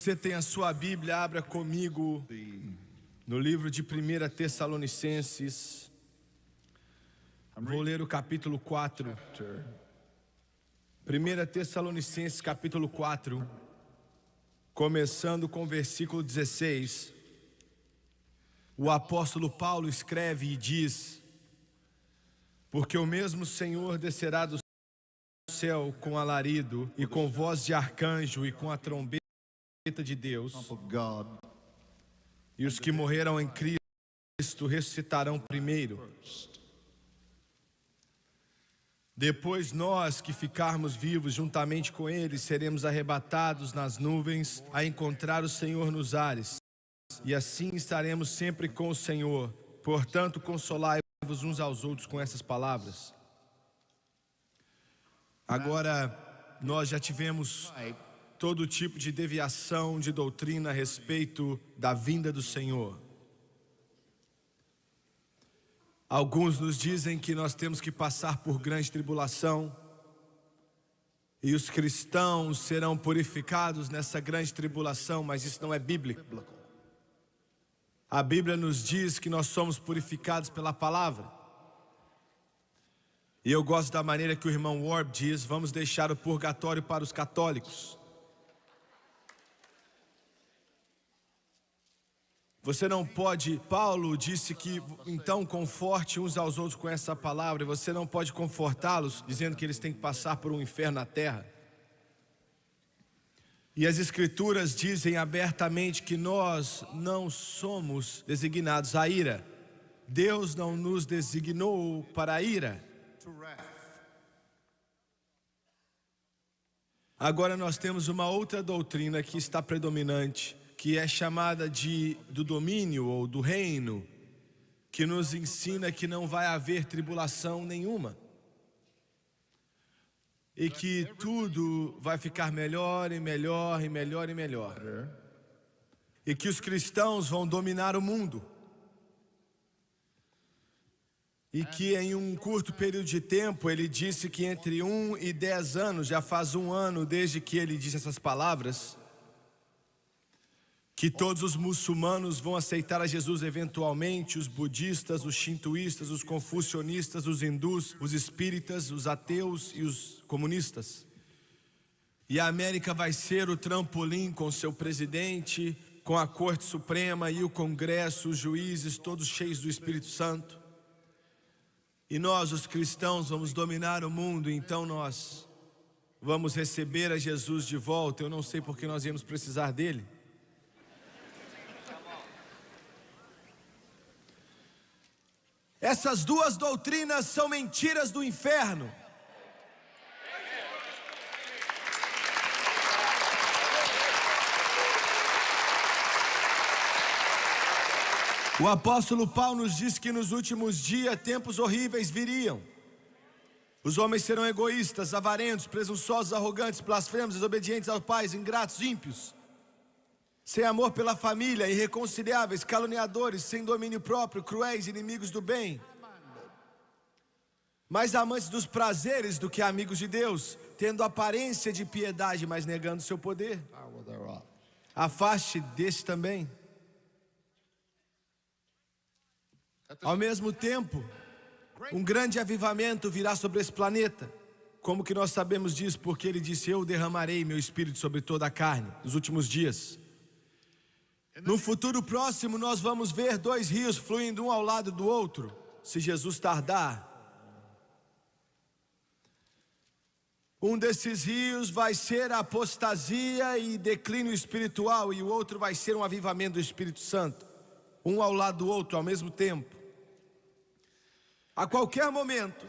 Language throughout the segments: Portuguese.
você tem a sua Bíblia, abra comigo no livro de 1 Tessalonicenses. Vou ler o capítulo 4. 1 Tessalonicenses, capítulo 4, começando com o versículo 16. O apóstolo Paulo escreve e diz: porque o mesmo Senhor descerá do céu com alarido, e com voz de arcanjo, e com a trombeta de Deus, e os que morreram em Cristo ressuscitarão primeiro. Depois nós que ficarmos vivos juntamente com eles, seremos arrebatados nas nuvens a encontrar o Senhor nos ares, e assim estaremos sempre com o Senhor. Portanto, consolai-vos uns aos outros com essas palavras. Agora, nós já tivemos todo tipo de deviação de doutrina a respeito da vinda do Senhor. Alguns nos dizem que nós temos que passar por grande tribulação, e os cristãos serão purificados nessa grande tribulação, mas isso não é bíblico. A Bíblia nos diz que nós somos purificados pela palavra. E eu gosto da maneira que o irmão Warb diz: vamos deixar o purgatório para os católicos. Você não pode, Paulo disse que então conforte uns aos outros com essa palavra, e você não pode confortá-los dizendo que eles têm que passar por um inferno na terra. E as escrituras dizem abertamente que nós não somos designados à ira. Deus não nos designou para a ira. Agora nós temos uma outra doutrina que está predominante, que é chamada do domínio ou do reino, que nos ensina que não vai haver tribulação nenhuma, e que tudo vai ficar melhor e melhor e melhor e melhor, e que os cristãos vão dominar o mundo, e que em um curto período de tempo, ele disse que entre 1 e 10 anos, já faz 1 ano desde que ele disse essas palavras, que todos os muçulmanos vão aceitar a Jesus eventualmente, os budistas, os shintoístas, os confucionistas, os hindus, os espíritas, os ateus e os comunistas. E a América vai ser o trampolim com seu presidente, com a Corte Suprema e o Congresso, os juízes, todos cheios do Espírito Santo. E nós, os cristãos, vamos dominar o mundo, então nós vamos receber a Jesus de volta. Eu não sei porque nós íamos precisar dele. Essas duas doutrinas são mentiras do inferno. O apóstolo Paulo nos diz que nos últimos dias tempos horríveis viriam. Os homens serão egoístas, avarentos, presunçosos, arrogantes, blasfemos, desobedientes aos pais, ingratos, ímpios, sem amor pela família, irreconciliáveis, caluniadores, sem domínio próprio, cruéis, inimigos do bem, mais amantes dos prazeres do que amigos de Deus, tendo aparência de piedade, mas negando seu poder. Afaste desse também. Ao mesmo tempo, um grande avivamento virá sobre esse planeta. Como que nós sabemos disso? Porque ele disse: eu derramarei meu espírito sobre toda a carne nos últimos dias. No futuro próximo nós vamos ver 2 rios fluindo um ao lado do outro, se Jesus tardar. Um desses rios vai ser a apostasia e declínio espiritual, e o outro vai ser um avivamento do Espírito Santo, um ao lado do outro ao mesmo tempo. A qualquer momento,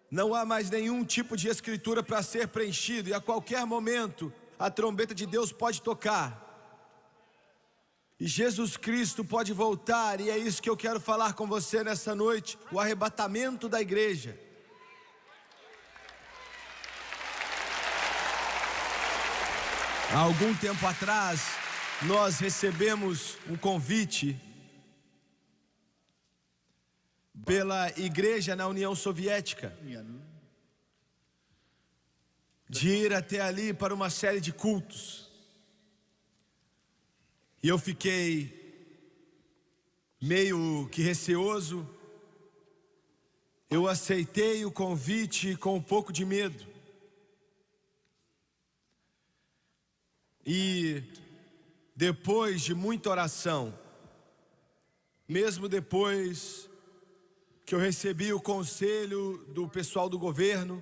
não há mais nenhum tipo de escritura para ser preenchido, e a qualquer momento a trombeta de Deus pode tocar, e Jesus Cristo pode voltar, e é isso que eu quero falar com você nessa noite: o arrebatamento da igreja. Há algum tempo atrás, nós recebemos um convite pela igreja na União Soviética de ir até ali para uma série de cultos. E eu fiquei meio que receoso. Eu aceitei o convite com um pouco de medo. E depois de muita oração, mesmo depois que eu recebi o conselho do pessoal do governo,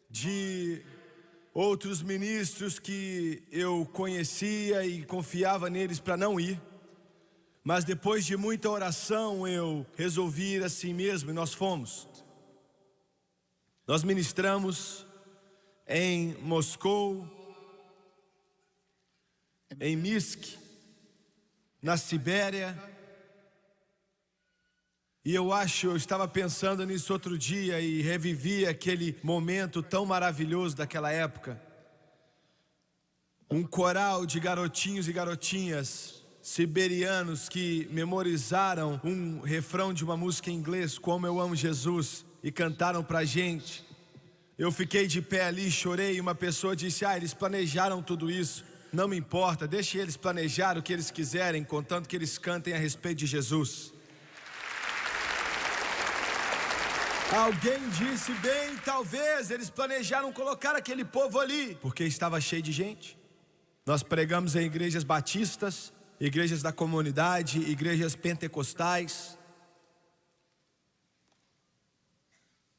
de outros ministros que eu conhecia e confiava neles para não ir, mas depois de muita oração eu resolvi ir assim mesmo e nós fomos. Nós ministramos em Moscou, em Minsk, na Sibéria. E eu estava pensando nisso outro dia e revivi aquele momento tão maravilhoso daquela época. Um coral de garotinhos e garotinhas siberianos que memorizaram um refrão de uma música em inglês, Como Eu Amo Jesus, e cantaram pra gente. Eu fiquei de pé ali, chorei, e uma pessoa disse: eles planejaram tudo isso. Não me importa, deixe eles planejar o que eles quiserem, contanto que eles cantem a respeito de Jesus. Alguém disse: bem, talvez eles planejaram colocar aquele povo ali, porque estava cheio de gente. Nós pregamos em igrejas batistas, igrejas da comunidade, igrejas pentecostais.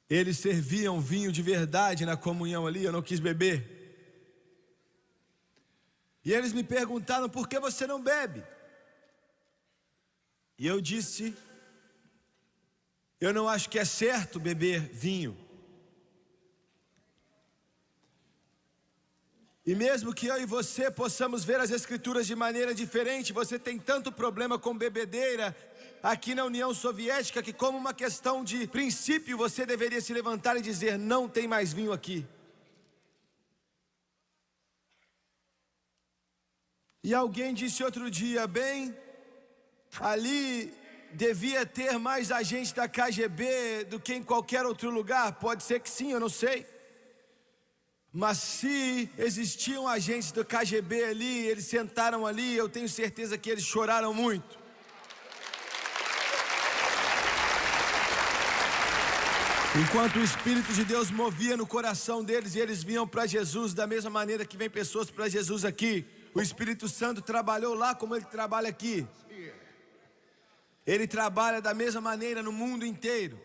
Eles serviam vinho de verdade na comunhão ali, eu não quis beber. E eles me perguntaram: por que você não bebe? E eu disse: eu não acho que é certo beber vinho. E mesmo que eu e você possamos ver as Escrituras de maneira diferente, você tem tanto problema com bebedeira aqui na União Soviética que, como uma questão de princípio, você deveria se levantar e dizer: não tem mais vinho aqui. E alguém disse outro dia: bem, ali devia ter mais agentes da KGB do que em qualquer outro lugar. Pode ser que sim, eu não sei. Mas se existiam agentes do KGB ali, eles sentaram ali, eu tenho certeza que eles choraram muito. Enquanto o Espírito de Deus movia no coração deles e eles vinham para Jesus da mesma maneira que vem pessoas para Jesus aqui, o Espírito Santo trabalhou lá como ele trabalha aqui. Ele trabalha da mesma maneira no mundo inteiro.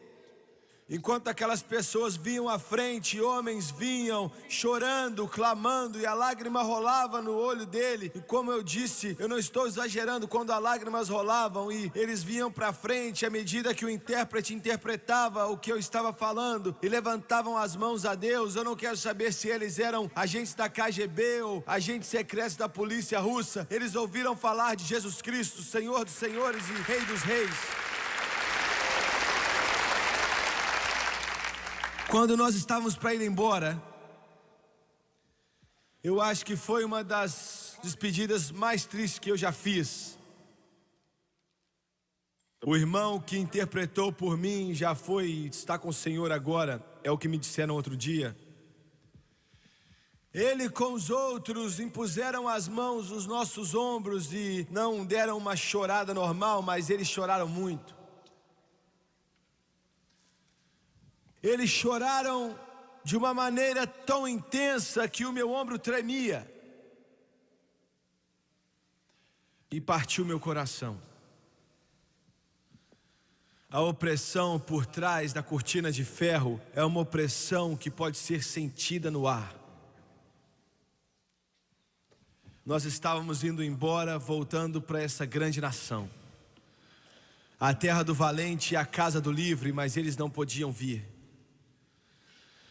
Enquanto aquelas pessoas vinham à frente, homens vinham chorando, clamando, e a lágrima rolava no olho dele. E como eu disse, eu não estou exagerando, quando as lágrimas rolavam e eles vinham para frente à medida que o intérprete interpretava o que eu estava falando e levantavam as mãos a Deus. Eu não quero saber se eles eram agentes da KGB ou agentes secretos da polícia russa. Eles ouviram falar de Jesus Cristo, Senhor dos senhores e Rei dos reis. Quando nós estávamos para ir embora, eu acho que foi uma das despedidas mais tristes que eu já fiz. O irmão que interpretou por mim já está com o Senhor agora, é o que me disseram outro dia. Ele com os outros impuseram as mãos nos nossos ombros e não deram uma chorada normal, mas eles choraram muito. Eles choraram de uma maneira tão intensa que o meu ombro tremia. E partiu meu coração. A opressão por trás da cortina de ferro é uma opressão que pode ser sentida no ar. Nós estávamos indo embora, voltando para essa grande nação. A terra do valente e a casa do livre, mas eles não podiam vir.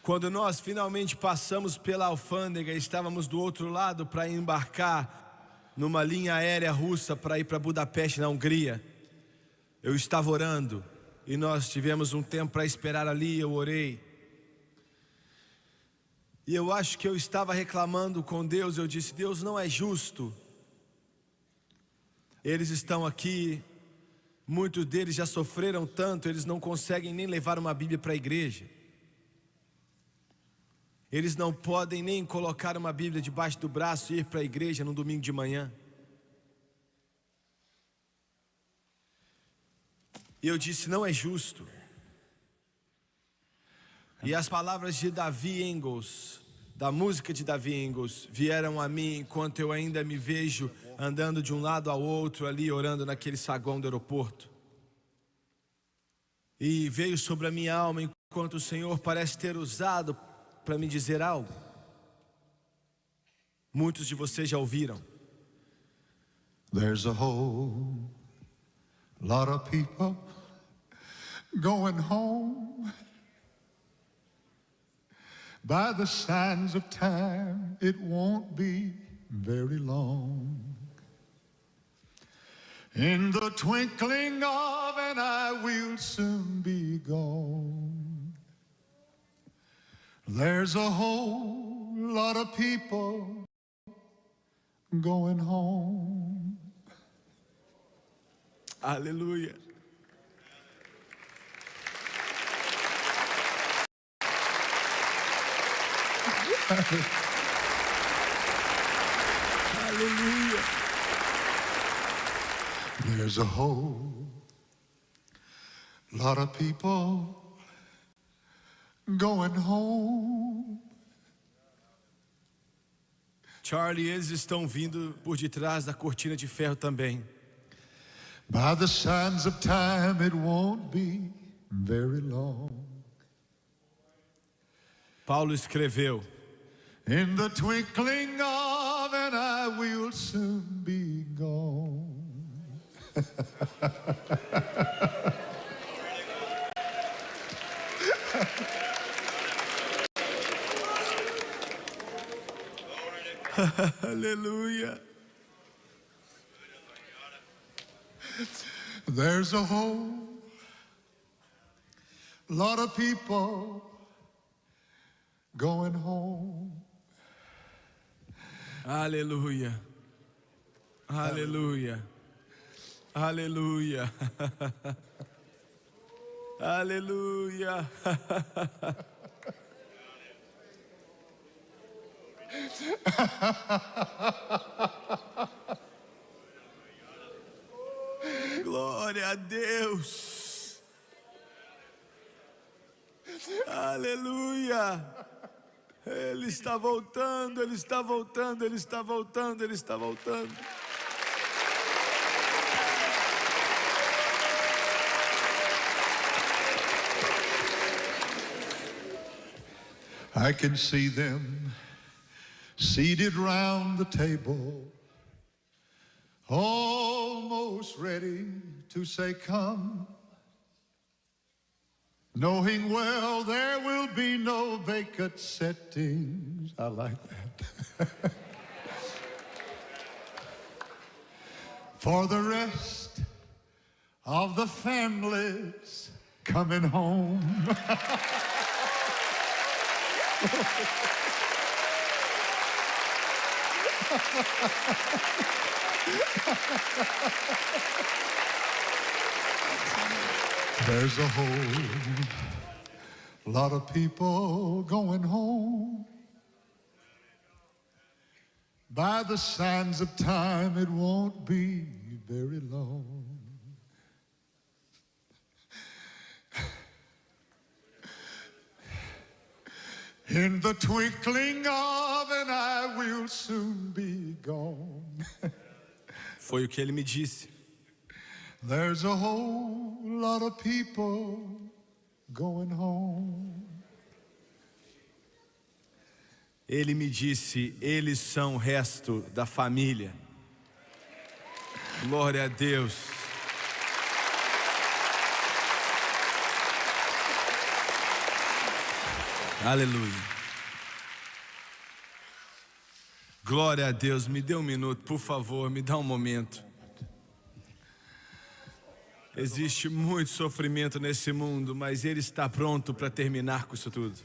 Quando nós finalmente passamos pela alfândega, estávamos do outro lado para embarcar numa linha aérea russa para ir para Budapeste, na Hungria. Eu estava orando e nós tivemos um tempo para esperar ali, eu orei. E eu acho que eu estava reclamando com Deus, eu disse: Deus, não é justo. Eles estão aqui, muitos deles já sofreram tanto, eles não conseguem nem levar uma Bíblia para a igreja. Eles não podem nem colocar uma Bíblia debaixo do braço e ir para a igreja no domingo de manhã. E eu disse, não é justo. E as palavras de Davi Engels, da música de Davi Engels, vieram a mim enquanto eu ainda me vejo andando de um lado ao outro ali, orando naquele saguão do aeroporto. E veio sobre a minha alma enquanto o Senhor parece ter usado para me dizer algo. Muitos de vocês já ouviram. There's a whole lot of people going home. By the sands of time, it won't be very long. In the twinkling of an eye, we'll soon be gone. There's a whole lot of people going home. Aleluia. Aleluia. There's a whole lot of people going home. Charlie, eles estão vindo por detrás da cortina de ferro também. By the sands of time, it won't be very long. Paulo escreveu, In the twinkling of an eye, we'll soon be gone. aleluia. There's a whole lot of people going home. Aleluia. Aleluia. Aleluia. Aleluia. Glória a Deus. Aleluia. Ele está voltando, Ele está voltando, Ele está voltando, Ele está voltando. I can see them seated round the table, almost ready to say come, knowing well there will be no vacant settings. I like that. For the rest of the families coming home. There's a whole lot of people going home. By the sands of time, it won't be very long. In the twinkling of an eye, we'll soon be gone. Foi o que ele me disse. There's a whole lot of people going home. Ele me disse, eles são o resto da família. Glória a Deus. Aleluia. Glória a Deus. Me dê um minuto, por favor, me dá um momento. Existe muito sofrimento nesse mundo, mas Ele está pronto para terminar com isso tudo.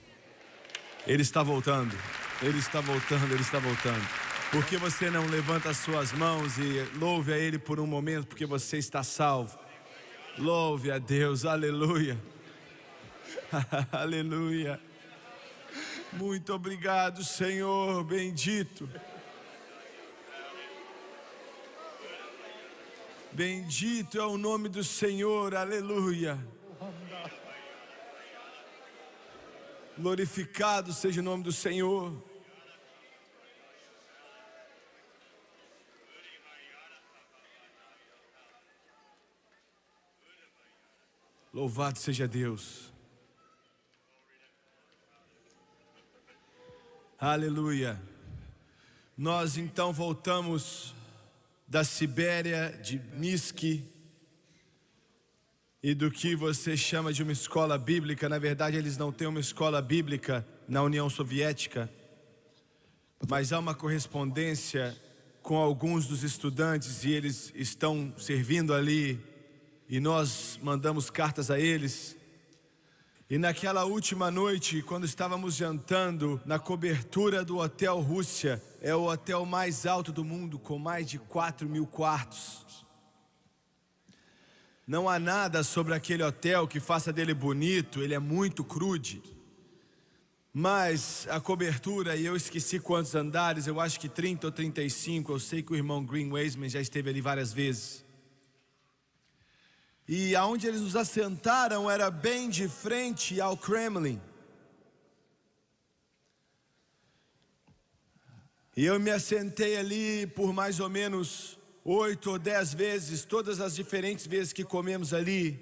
Ele está voltando, Ele está voltando, Ele está voltando. Por que você não levanta as suas mãos e louve a Ele por um momento, porque você está salvo? Louve a Deus, aleluia. Aleluia. Muito obrigado, Senhor, bendito. Bendito é o nome do Senhor, aleluia. Glorificado seja o nome do Senhor. Louvado seja Deus. Aleluia. Nós então voltamos da Sibéria, de Minsk, e do que você chama de uma escola bíblica. Na verdade, eles não têm uma escola bíblica na União Soviética, mas há uma correspondência com alguns dos estudantes e eles estão servindo ali e nós mandamos cartas a eles. E naquela última noite, quando estávamos jantando na cobertura do Hotel Rússia, é o hotel mais alto do mundo, com mais de 4.000 quartos. Não há nada sobre aquele hotel que faça dele bonito, ele é muito crude. Mas a cobertura, e eu esqueci quantos andares, eu acho que 30 ou 35, eu sei que o irmão Green Weisman já esteve ali várias vezes. E aonde eles nos assentaram era bem de frente ao Kremlin. E eu me assentei ali por mais ou menos 8 ou 10 vezes, todas as diferentes vezes que comemos ali.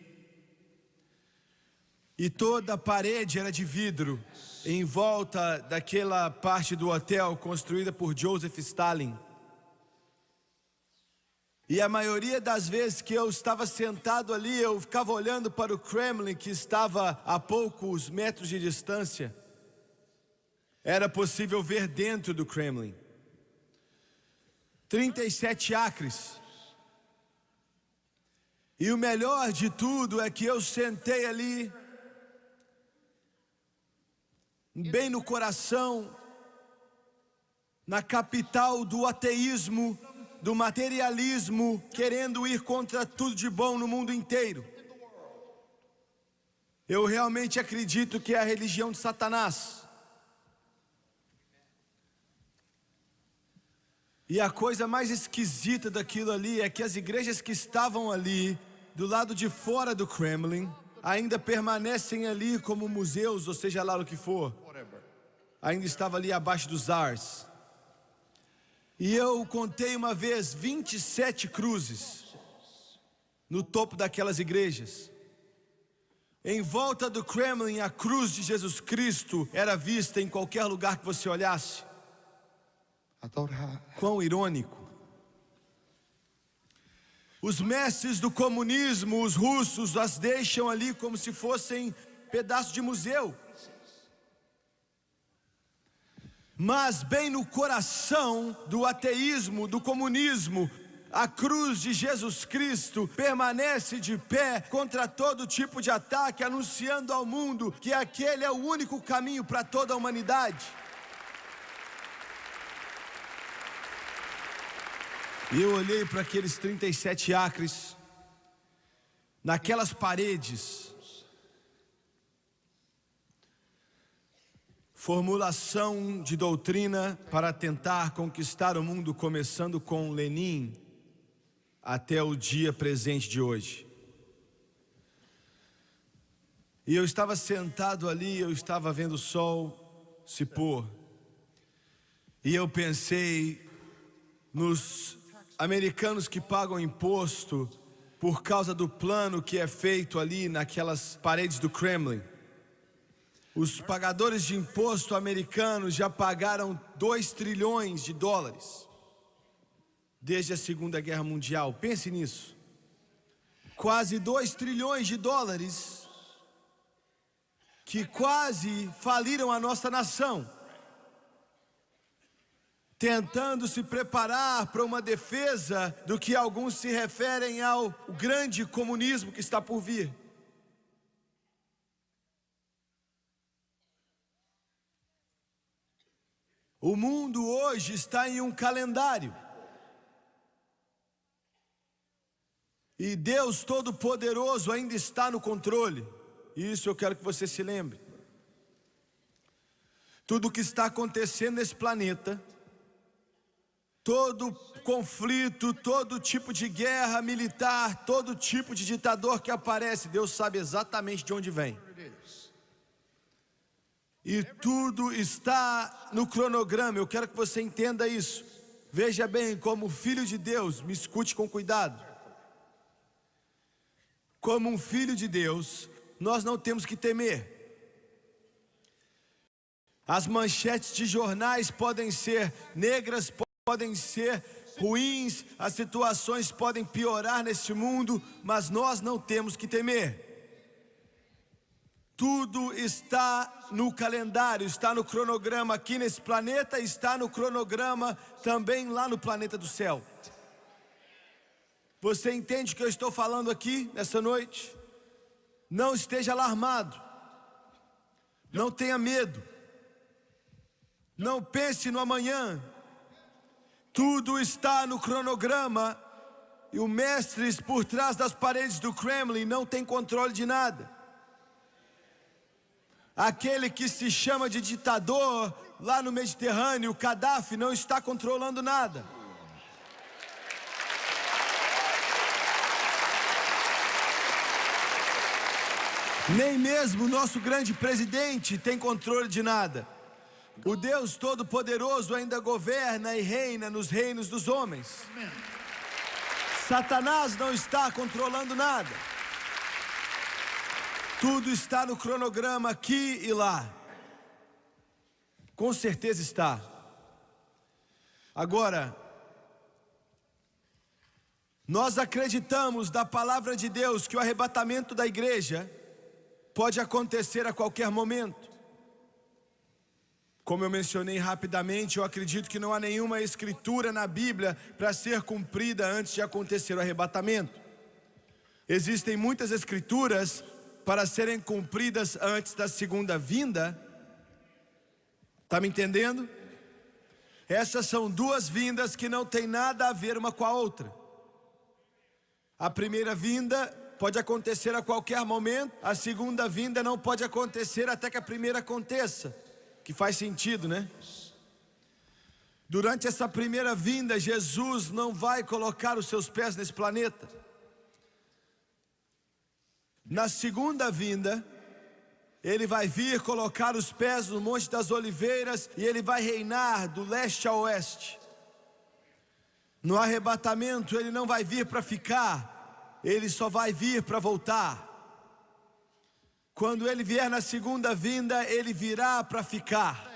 E toda a parede era de vidro, em volta daquela parte do hotel construída por Joseph Stalin. E a maioria das vezes que eu estava sentado ali, eu ficava olhando para o Kremlin, que estava a poucos metros de distância. Era possível ver dentro do Kremlin. 37 acres. E o melhor de tudo é que eu sentei ali, bem no coração, na capital do ateísmo, do materialismo, querendo ir contra tudo de bom no mundo inteiro. Eu realmente acredito que é a religião de Satanás. E a coisa mais esquisita daquilo ali é que as igrejas que estavam ali, do lado de fora do Kremlin, ainda permanecem ali como museus, ou seja lá o que for. Ainda estava ali abaixo dos ars. E eu contei uma vez 27 cruzes no topo daquelas igrejas. Em volta do Kremlin, a cruz de Jesus Cristo era vista em qualquer lugar que você olhasse. Quão irônico. Os mestres do comunismo, os russos, as deixam ali como se fossem pedaços de museu. Mas bem no coração do ateísmo, do comunismo, a cruz de Jesus Cristo permanece de pé contra todo tipo de ataque, anunciando ao mundo que aquele é o único caminho para toda a humanidade. E eu olhei para aqueles 37 acres, naquelas paredes, formulação de doutrina para tentar conquistar o mundo, começando com Lenin até o dia presente de hoje. E eu estava sentado ali, eu estava vendo o sol se pôr. E eu pensei nos americanos que pagam imposto por causa do plano que é feito ali naquelas paredes do Kremlin. Os pagadores de imposto americanos já pagaram 2 trilhões de dólares desde a Segunda Guerra Mundial. Pense nisso. Quase 2 trilhões de dólares que quase faliram a nossa nação, tentando se preparar para uma defesa do que alguns se referem ao grande comunismo que está por vir. O mundo hoje está em um calendário. E Deus Todo-Poderoso ainda está no controle. Isso eu quero que você se lembre. Tudo que está acontecendo nesse planeta, todo conflito, todo tipo de guerra militar, todo tipo de ditador que aparece, Deus sabe exatamente de onde vem. E tudo está no cronograma. Eu quero que você entenda isso. Veja bem, como filho de Deus, me escute com cuidado. Como um filho de Deus, nós não temos que temer. As manchetes de jornais podem ser negras, podem ser ruins, as situações podem piorar neste mundo, mas nós não temos que temer. Tudo está no calendário, está no cronograma aqui nesse planeta, está no cronograma também lá no planeta do céu. Você entende o que eu estou falando aqui nessa noite? Não esteja alarmado, não tenha medo, não pense no amanhã. Tudo está no cronograma e o mestre por trás das paredes do Kremlin não tem controle de nada. Aquele que se chama de ditador lá no Mediterrâneo, Gaddafi, não está controlando nada. Nem mesmo o nosso grande presidente tem controle de nada. O Deus Todo-Poderoso ainda governa e reina nos reinos dos homens. Satanás não está controlando nada. Tudo está no cronograma aqui e lá. Com certeza está. Agora, nós acreditamos da palavra de Deus que o arrebatamento da igreja pode acontecer a qualquer momento. Como eu mencionei rapidamente, eu acredito que não há nenhuma escritura na Bíblia para ser cumprida antes de acontecer o arrebatamento. Existem muitas escrituras para serem cumpridas antes da segunda vinda. Está me entendendo? Essas são duas vindas que não tem nada a ver uma com a outra. A primeira vinda pode acontecer a qualquer momento. A segunda vinda não pode acontecer até que a primeira aconteça. Que faz sentido, né? Durante essa primeira vinda, Jesus não vai colocar os seus pés nesse planeta. Na segunda vinda, Ele vai vir colocar os pés no Monte das Oliveiras e Ele vai reinar do leste a oeste. No arrebatamento, Ele não vai vir para ficar, Ele só vai vir para voltar. Quando Ele vier na segunda vinda, Ele virá para ficar.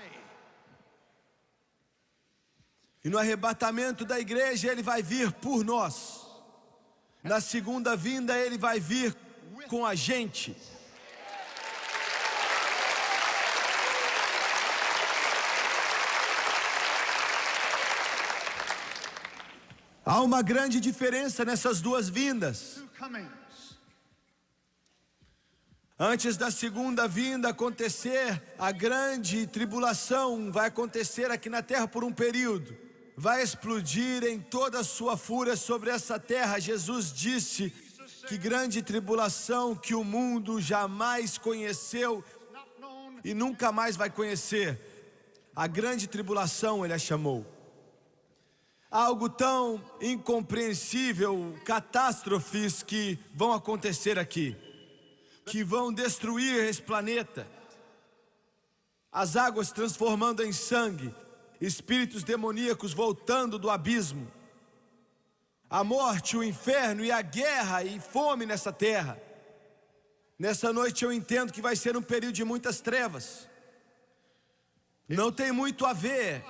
E no arrebatamento da igreja, Ele vai vir por nós. Na segunda vinda, Ele vai vir com a gente. Há uma grande diferença nessas duas vindas. Antes da segunda vinda acontecer, a grande tribulação vai acontecer aqui na terra por um período. Vai explodir em toda a sua fúria sobre essa terra. Jesus disse que grande tribulação que o mundo jamais conheceu e nunca mais vai conhecer. A grande tribulação Ele a chamou. Algo tão incompreensível, catástrofes que vão acontecer aqui, que vão destruir esse planeta. As águas transformando em sangue, espíritos demoníacos voltando do abismo, a morte, o inferno e a guerra e fome nessa terra. Nessa noite eu entendo que vai ser um período de muitas trevas. Não tem muito a ver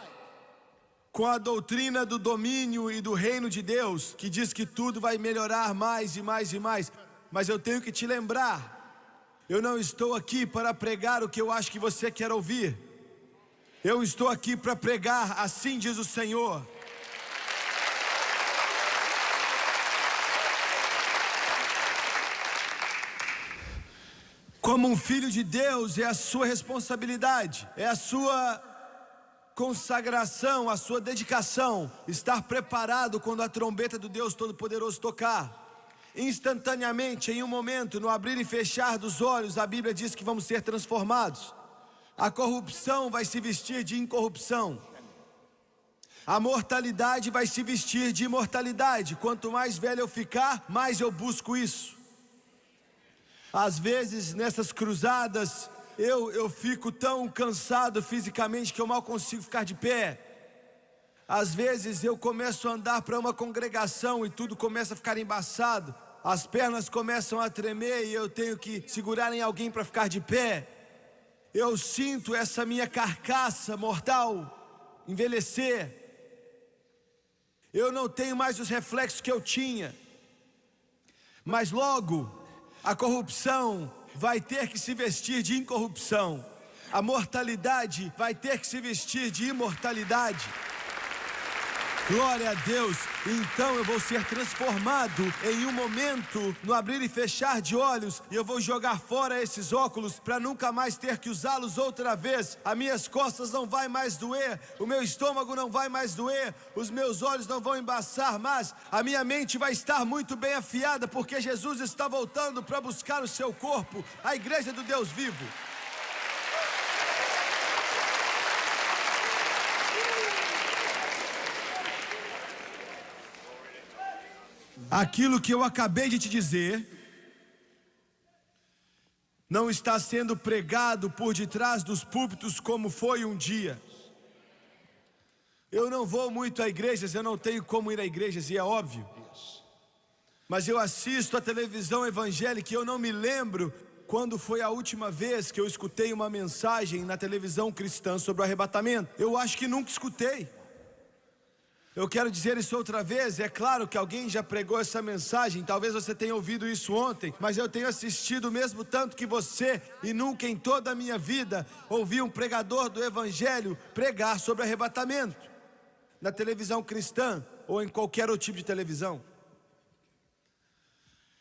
com a doutrina do domínio e do reino de Deus, que diz que tudo vai melhorar mais e mais e mais. Mas eu tenho que te lembrar, eu não estou aqui para pregar o que eu acho que você quer ouvir. Eu estou aqui para pregar, assim diz o Senhor. Como um filho de Deus, é a sua responsabilidade, é a sua consagração, a sua dedicação, estar preparado quando a trombeta do Deus Todo-Poderoso tocar. Instantaneamente, em um momento, no abrir e fechar dos olhos, a Bíblia diz que vamos ser transformados. a corrupção vai se vestir de incorrupção. A mortalidade vai se vestir de imortalidade. Quanto mais velho eu ficar, mais eu busco isso. Às vezes, nessas cruzadas, eu fico tão cansado fisicamente que eu mal consigo ficar de pé. Às vezes eu começo a andar para uma congregação e tudo começa a ficar embaçado. As pernas começam a tremer e eu tenho que segurar em alguém para ficar de pé. Eu sinto essa minha carcaça mortal envelhecer. Eu não tenho mais os reflexos que eu tinha. Mas logo, a corrupção vai ter que se vestir de incorrupção. A mortalidade vai ter que se vestir de imortalidade. Glória a Deus. Então eu vou ser transformado em um momento, no abrir e fechar de olhos, e eu vou jogar fora esses óculos para nunca mais ter que usá-los outra vez. As minhas costas não vai mais doer, o meu estômago não vai mais doer, os meus olhos não vão embaçar mais, a minha mente vai estar muito bem afiada, porque Jesus está voltando para buscar o seu corpo, a igreja do Deus vivo. Aquilo que eu acabei de te dizer não está sendo pregado por detrás dos púlpitos como foi um dia. Eu não vou muito a igrejas, eu não tenho como ir a igrejas, e é óbvio. Mas eu assisto a televisão evangélica e eu não me lembro quando foi a última vez que eu escutei uma mensagem na televisão cristã sobre o arrebatamento. Eu acho que nunca escutei. Eu quero dizer isso outra vez, é claro que alguém já pregou essa mensagem, talvez você tenha ouvido isso ontem, mas eu tenho assistido o mesmo tanto que você, e nunca em toda a minha vida ouvi um pregador do evangelho pregar sobre arrebatamento, na televisão cristã, ou em qualquer outro tipo de televisão.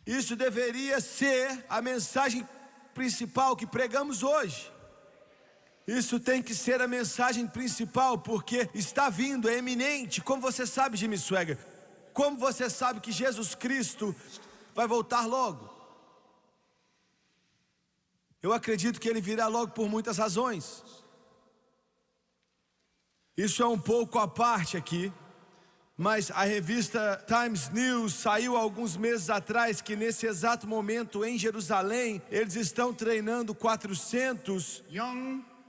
Isso deveria ser a mensagem principal que pregamos hoje. Isso tem que ser a mensagem principal, porque está vindo, é eminente. Como você sabe, Jimmy Swaggart? Como você sabe que Jesus Cristo vai voltar logo? Eu acredito que Ele virá logo por muitas razões. Isso é um pouco à parte aqui, mas a revista Times News saiu há alguns meses atrás que nesse exato momento em Jerusalém, eles estão treinando 400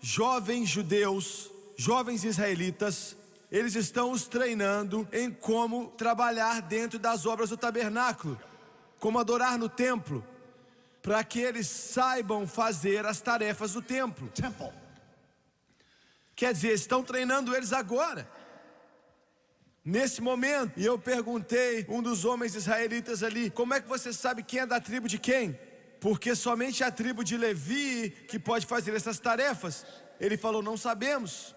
jovens judeus, jovens israelitas. Eles estão os treinando em como trabalhar dentro das obras do tabernáculo, como adorar no templo, para que eles saibam fazer as tarefas do templo. Quer dizer, estão treinando eles agora, nesse momento. E eu perguntei um dos homens israelitas ali: como é que você sabe quem é da tribo de quem? Porque somente a tribo de Levi que pode fazer essas tarefas. Ele falou: não sabemos,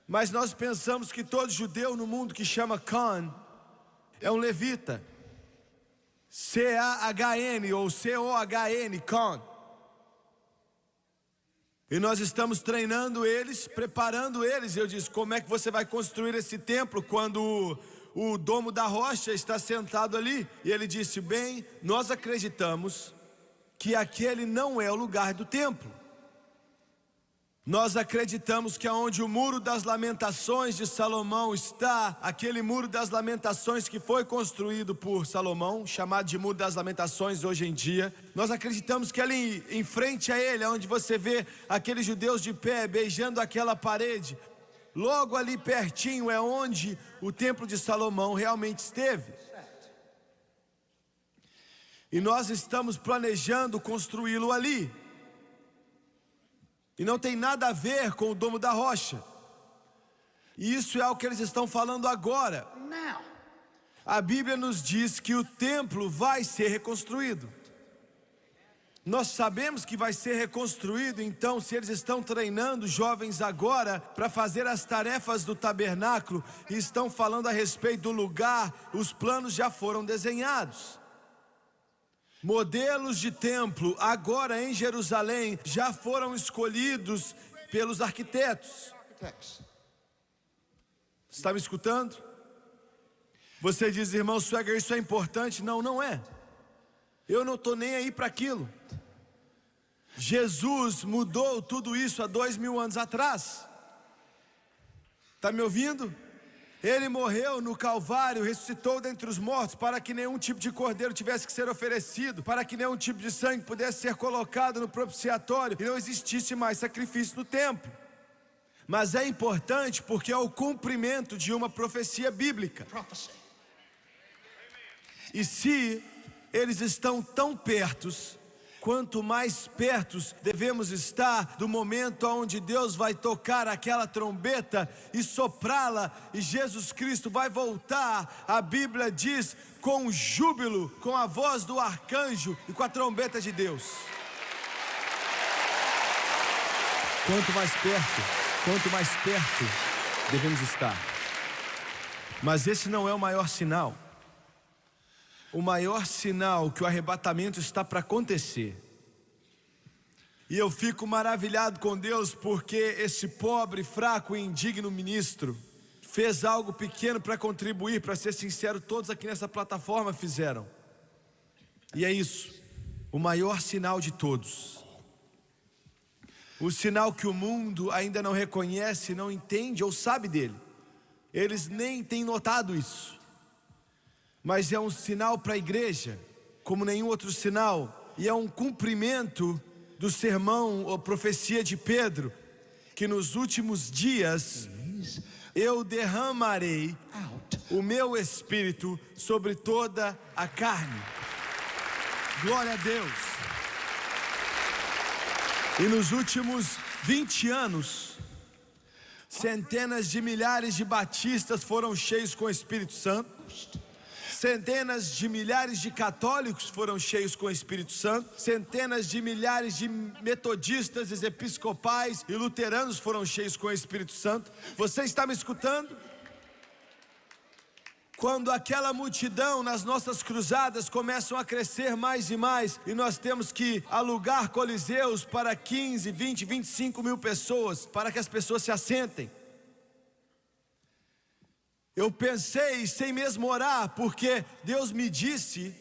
mas nós pensamos que todo judeu no mundo que chama Cohen é um levita. C-A-H-N ou C-O-H-N, Cohen. E nós estamos treinando eles, preparando eles. E eu disse: como é que você vai construir esse templo quando o domo da rocha está sentado ali? E ele disse: bem, nós acreditamos que aquele não é o lugar do templo. Nós acreditamos que aonde o muro das lamentações de Salomão está, aquele muro das lamentações que foi construído por Salomão, chamado de muro das lamentações hoje em dia, nós acreditamos que ali em frente a ele, onde você vê aqueles judeus de pé beijando aquela parede, logo ali pertinho é onde o templo de Salomão realmente esteve. E nós estamos planejando construí-lo ali. E não tem nada a ver com o domo da rocha. E isso é o que eles estão falando agora. A Bíblia nos diz que o templo vai ser reconstruído. Nós sabemos que vai ser reconstruído. Então, se eles estão treinando jovens agora para fazer as tarefas do tabernáculo e estão falando a respeito do lugar, os planos já foram desenhados. Modelos de templo agora em Jerusalém já foram escolhidos pelos arquitetos. Está me escutando? Você diz: irmão Swaggart, isso é importante? Não, não é. Eu não estou nem aí para aquilo. Jesus mudou tudo isso há 2000 anos atrás. Está me ouvindo? Ele morreu no Calvário, ressuscitou dentre os mortos, para que nenhum tipo de cordeiro tivesse que ser oferecido, para que nenhum tipo de sangue pudesse ser colocado no propiciatório, e não existisse mais sacrifício no templo. Mas é importante porque é o cumprimento de uma profecia bíblica. E se eles estão tão pertos, quanto mais pertos devemos estar do momento onde Deus vai tocar aquela trombeta e soprá-la, e Jesus Cristo vai voltar, a Bíblia diz, com júbilo, com a voz do arcanjo e com a trombeta de Deus. Quanto mais perto devemos estar. Mas esse não é o maior sinal. O maior sinal que o arrebatamento está para acontecer. E eu fico maravilhado com Deus porque esse pobre, fraco e indigno ministro fez algo pequeno para contribuir. Para ser sincero, todos aqui nessa plataforma fizeram. E é isso, o maior sinal de todos. O sinal que o mundo ainda não reconhece, não entende ou sabe dele. Eles nem têm notado isso. Mas é um sinal para a igreja, como nenhum outro sinal. E é um cumprimento do sermão ou profecia de Pedro, que nos últimos dias eu derramarei o meu espírito sobre toda a carne. Glória a Deus. E nos últimos 20 anos, centenas de milhares de batistas foram cheios com o Espírito Santo. Centenas de milhares de católicos foram cheios com o Espírito Santo. Centenas de milhares de metodistas, episcopais e luteranos foram cheios com o Espírito Santo. Você está me escutando? Quando aquela multidão nas nossas cruzadas começam a crescer mais e mais, e nós temos que alugar coliseus para 15, 20, 25 mil pessoas, para que as pessoas se assentem. Eu pensei, sem mesmo orar, porque Deus me disse,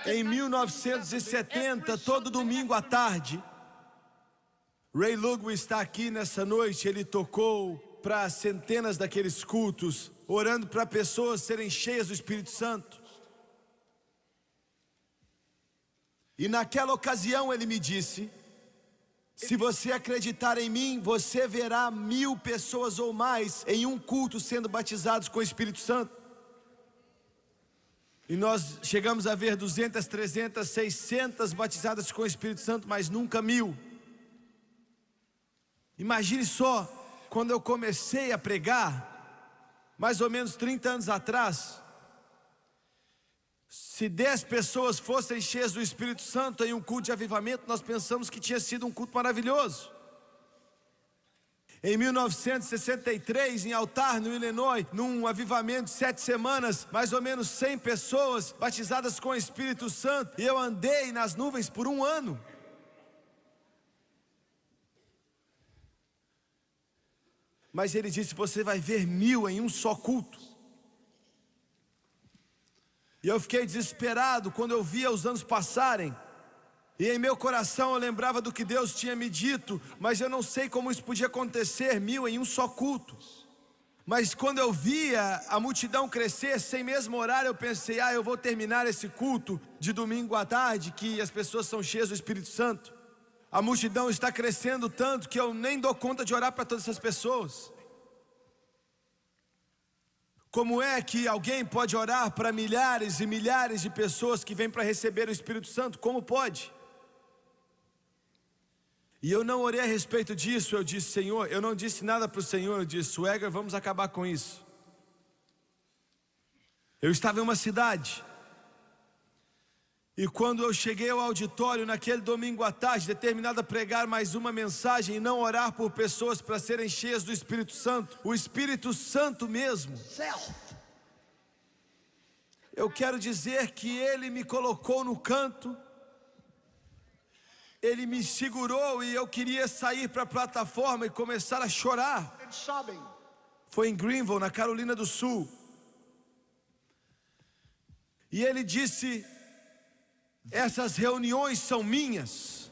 em 1970, todo domingo à tarde, Ray Lugo está aqui nessa noite, ele tocou para centenas daqueles cultos, orando para pessoas serem cheias do Espírito Santo. E naquela ocasião ele me disse: se você acreditar em mim, você verá 1000 pessoas ou mais em um culto sendo batizados com o Espírito Santo. E nós chegamos a ver 200, 300, 600 batizadas com o Espírito Santo, mas nunca 1000. Imagine só, quando eu comecei a pregar, mais ou menos 30 anos atrás, se 10 pessoas fossem cheias do Espírito Santo em um culto de avivamento, nós pensamos que tinha sido um culto maravilhoso. Em 1963, em Altar, no Illinois, num avivamento de 7 semanas, mais ou menos 100 pessoas batizadas com o Espírito Santo, e eu andei nas nuvens por 1 ano. Mas ele disse: você vai ver 1000 em um só culto. E eu fiquei desesperado quando eu via os anos passarem. E em meu coração eu lembrava do que Deus tinha me dito, mas eu não sei como isso podia acontecer, 1000 em um só culto. Mas quando eu via a multidão crescer, sem mesmo orar, eu pensei: eu vou terminar esse culto de domingo à tarde, que as pessoas são cheias do Espírito Santo. A multidão está crescendo tanto que eu nem dou conta de orar para todas essas pessoas. Como é que alguém pode orar para milhares e milhares de pessoas que vêm para receber o Espírito Santo? Como pode? E eu não orei a respeito disso. Eu disse: Senhor, eu não disse nada para o Senhor. Eu disse: Swagger, vamos acabar com isso. Eu estava em uma cidade, e quando eu cheguei ao auditório naquele domingo à tarde, determinado a pregar mais uma mensagem e não orar por pessoas para serem cheias do Espírito Santo, o Espírito Santo mesmo, eu quero dizer que Ele me colocou no canto, Ele me segurou, e eu queria sair para a plataforma e começar a chorar. Foi em Greenville, na Carolina do Sul. E Ele disse: Essas reuniões são minhas,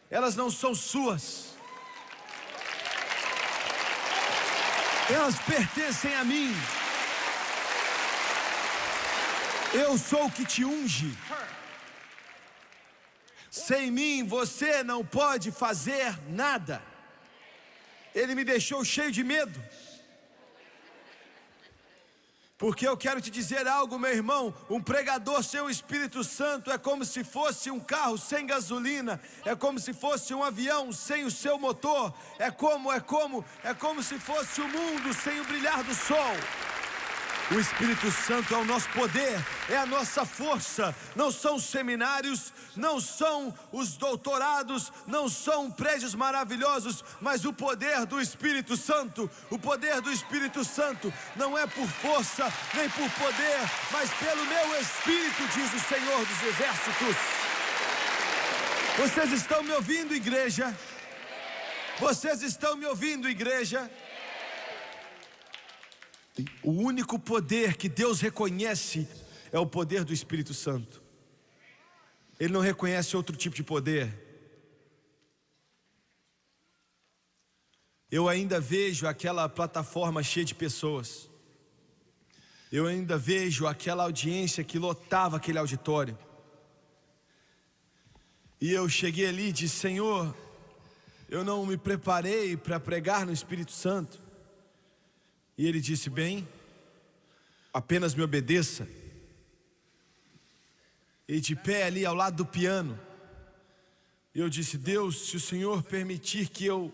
elas não são suas. Elas pertencem a mim. Eu sou o que te unge. Sem mim você não pode fazer nada. Ele me deixou cheio de medo. Porque eu quero te dizer algo, meu irmão. Um pregador sem o Espírito Santo é como se fosse um carro sem gasolina. É como se fosse um avião sem o seu motor. É como se fosse o mundo sem o brilhar do sol. O Espírito Santo é o nosso poder, é a nossa força. Não são os seminários, não são os doutorados, não são prédios maravilhosos, mas o poder do Espírito Santo. O poder do Espírito Santo não é por força, nem por poder, mas pelo meu Espírito, diz o Senhor dos Exércitos. Vocês estão me ouvindo, igreja? Vocês estão me ouvindo, igreja? O único poder que Deus reconhece é o poder do Espírito Santo. Ele não reconhece outro tipo de poder. Eu ainda vejo aquela plataforma cheia de pessoas. Eu ainda vejo aquela audiência que lotava aquele auditório. E eu cheguei ali e disse: Senhor, eu não me preparei para pregar no Espírito Santo. E ele disse: bem, apenas me obedeça. E de pé ali ao lado do piano, eu disse: Deus, se o Senhor permitir que eu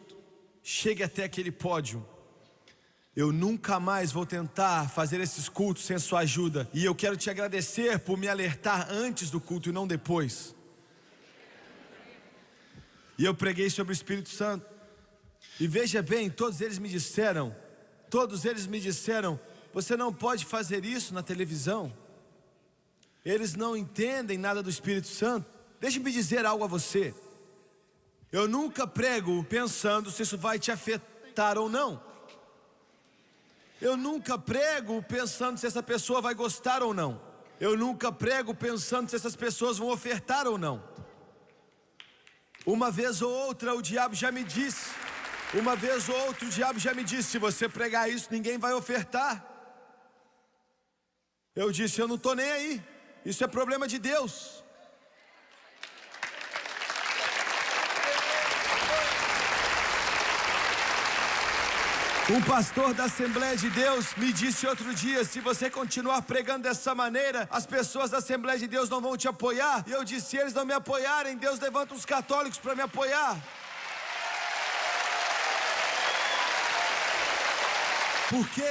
chegue até aquele pódio, eu nunca mais vou tentar fazer esses cultos sem a sua ajuda. E eu quero te agradecer por me alertar antes do culto e não depois. E eu preguei sobre o Espírito Santo. E veja bem, todos eles me disseram: você não pode fazer isso na televisão. Eles não entendem nada do Espírito Santo. Deixe-me dizer algo a você. Eu nunca prego pensando se isso vai te afetar ou não. Eu nunca prego pensando se essa pessoa vai gostar ou não. Eu nunca prego pensando se essas pessoas vão ofertar ou não. Uma vez ou outra o diabo já me disse: se você pregar isso, ninguém vai ofertar. Eu disse: eu não estou nem aí. Isso é problema de Deus. Um pastor da Assembleia de Deus me disse outro dia: se você continuar pregando dessa maneira, as pessoas da Assembleia de Deus não vão te apoiar. E eu disse: se eles não me apoiarem, Deus levanta uns católicos para me apoiar. Porque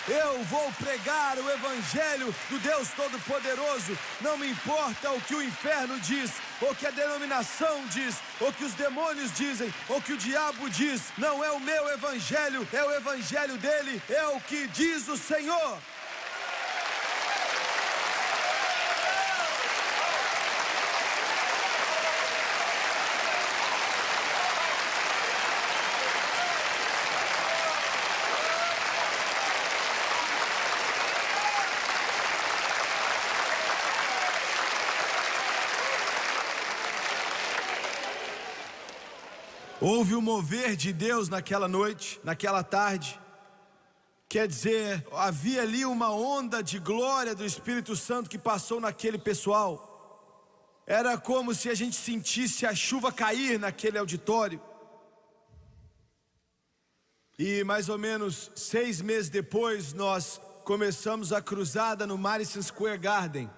eu vou pregar o Evangelho do Deus Todo-Poderoso. Não me importa o que o inferno diz, ou que a denominação diz, ou que os demônios dizem, ou que o diabo diz. Não é o meu Evangelho, é o Evangelho dele, é o que diz o Senhor. Houve um mover de Deus naquela noite, naquela tarde. Quer dizer, havia ali uma onda de glória do Espírito Santo que passou naquele pessoal. Era como se a gente sentisse a chuva cair naquele auditório. E mais ou menos 6 meses depois, nós começamos a cruzada no Madison Square Garden,